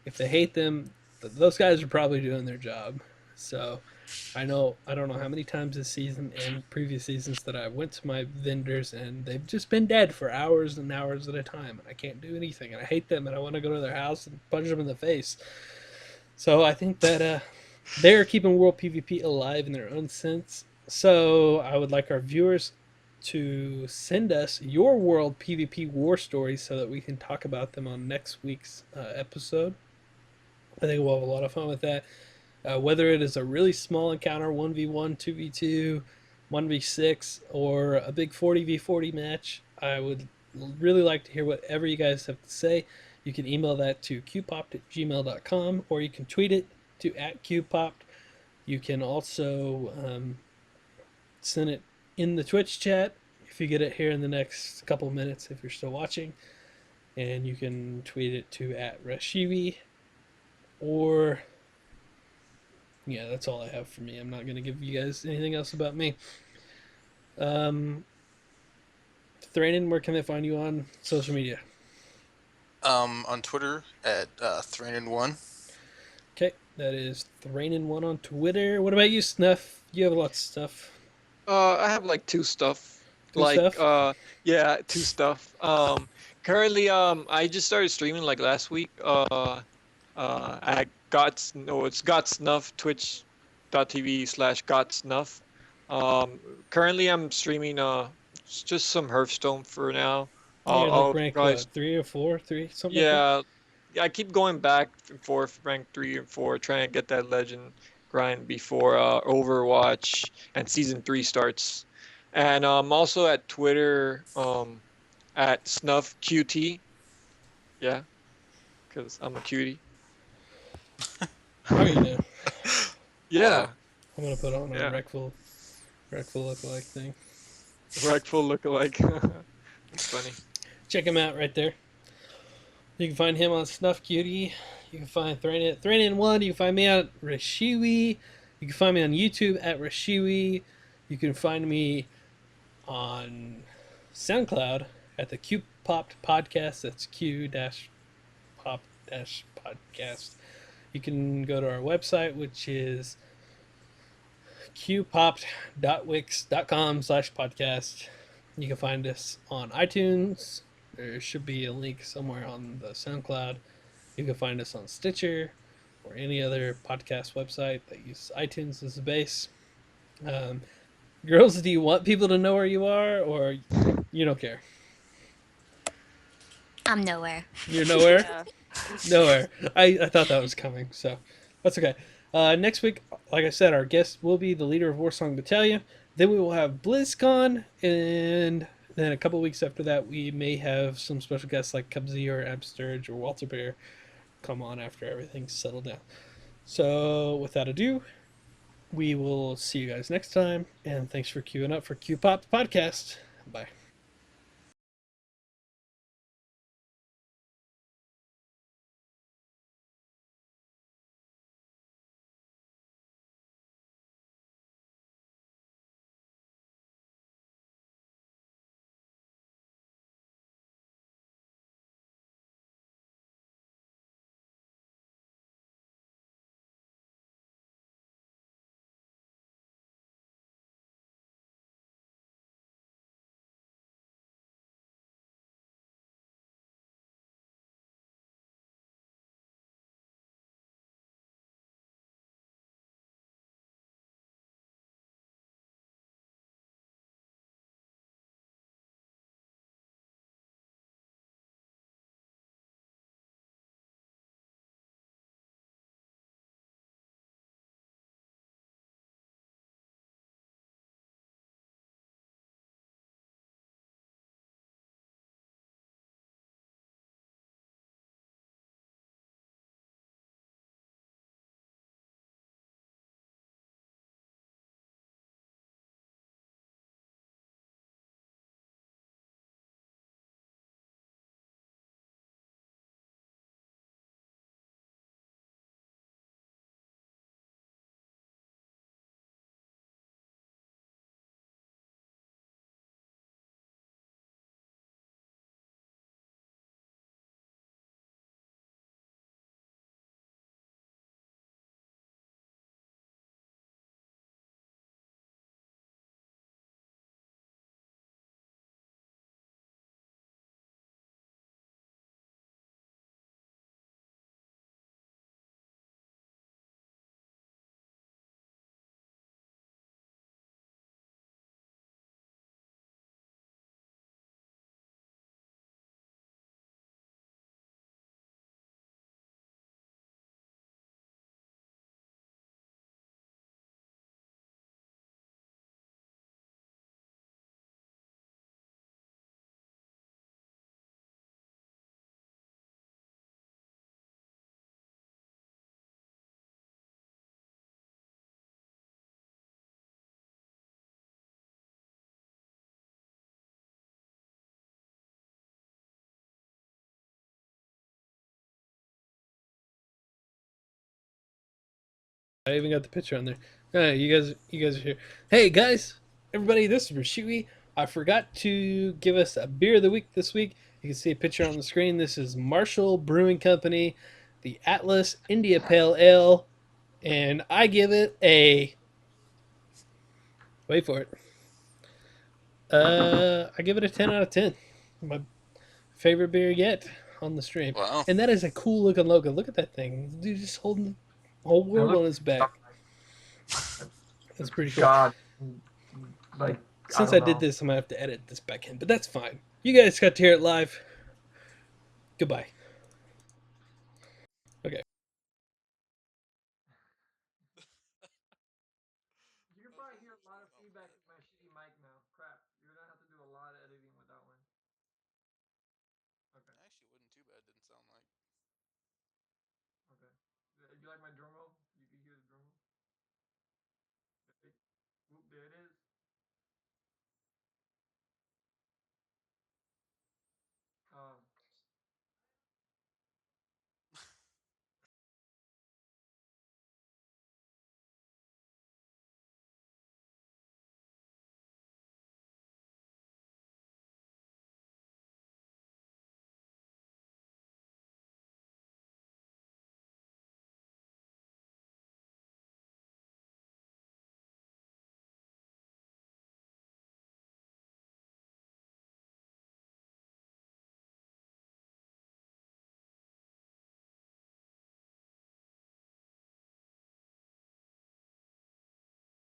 if they hate them, those guys are probably doing their job. So I don't know how many times this season and previous seasons that I went to my vendors and they've just been dead for hours and hours at a time, and I can't do anything, and I hate them, and I want to go to their house and punch them in the face. So I think that they're keeping World PvP alive in their own sense. So I would like our viewers to send us your World PvP war stories so that we can talk about them on next week's episode. I think we'll have a lot of fun with that. Whether it is a really small encounter, 1v1, 2v2, 1v6, or a big 40v40 match, I would really like to hear whatever you guys have to say. You can email that to qpopped@gmail.com, or you can tweet it to @qpopped. You can also send it in the Twitch chat if you get it here in the next couple minutes, if you're still watching. And you can tweet it to @Rashiwi, or... yeah, that's all I have for me. I'm not going to give you guys anything else about me. Thranen, where can they find you on social media? On Twitter at Thranen1. Okay, that is Thranen1 on Twitter. What about you, Snuff? You have lots of stuff. I have like two stuff. Two like stuff? Yeah, two stuff. Currently I just started streaming like last week. At it's Got Snuff, twitch.tv/Got Snuff. Currently I'm streaming just some Hearthstone for now. You're I'll like rank probably what, 3 or 4? 3? Something like yeah, I keep going back and forth, rank 3 and 4, trying to get that legend grind before Overwatch and Season 3 starts. And also at Twitter at SnuffQT. Yeah, because I'm a cutie. that? How are you now? Yeah, I'm going to put on a Yeah. Wreckful lookalike thing. Wreckful lookalike. It's funny. Check him out right there. You can find him on Snuff Cutie. You can find Thranen at Thranen1. You can find me at Rashiwi. You can find me on YouTube at Rashiwi. You can find me on SoundCloud at the Q Popped Podcast. That's Q-Pop-Podcast. You can go to our website, which is qpopped.wix.com/podcast. You can find us on iTunes. There should be a link somewhere on the SoundCloud. You can find us on Stitcher or any other podcast website that uses iTunes as a base. Girls, do you want people to know where you are, or you don't care? I'm nowhere. You're nowhere? Yeah. Nowhere. I thought that was coming, so that's okay. Next week, like I said, our guest will be the leader of Warsong Battalion. Then we will have BlizzCon, and then a couple weeks after that, we may have some special guests like Cubsy or Absturge or Walter Bear come on after everything's settled down. So, without ado, we will see you guys next time, and thanks for queuing up for Q Pop Podcast. Bye. I even got the picture on there. You guys are here. Hey guys, everybody, this is Rashui. I forgot to give us a beer of the week this week. You can see a picture on the screen. This is Marshall Brewing Company, the Atlas India Pale Ale, and I give it a. Wait for it. I give it a 10 out of 10. My favorite beer yet on the stream. Wow. And that is a cool looking logo. Look at that thing. Dude just holding the whole world on his back. That's pretty cool. God, like Since don't I did know. this, I'm gonna have to edit this back in, but that's fine. You guys got to hear it live. Goodbye.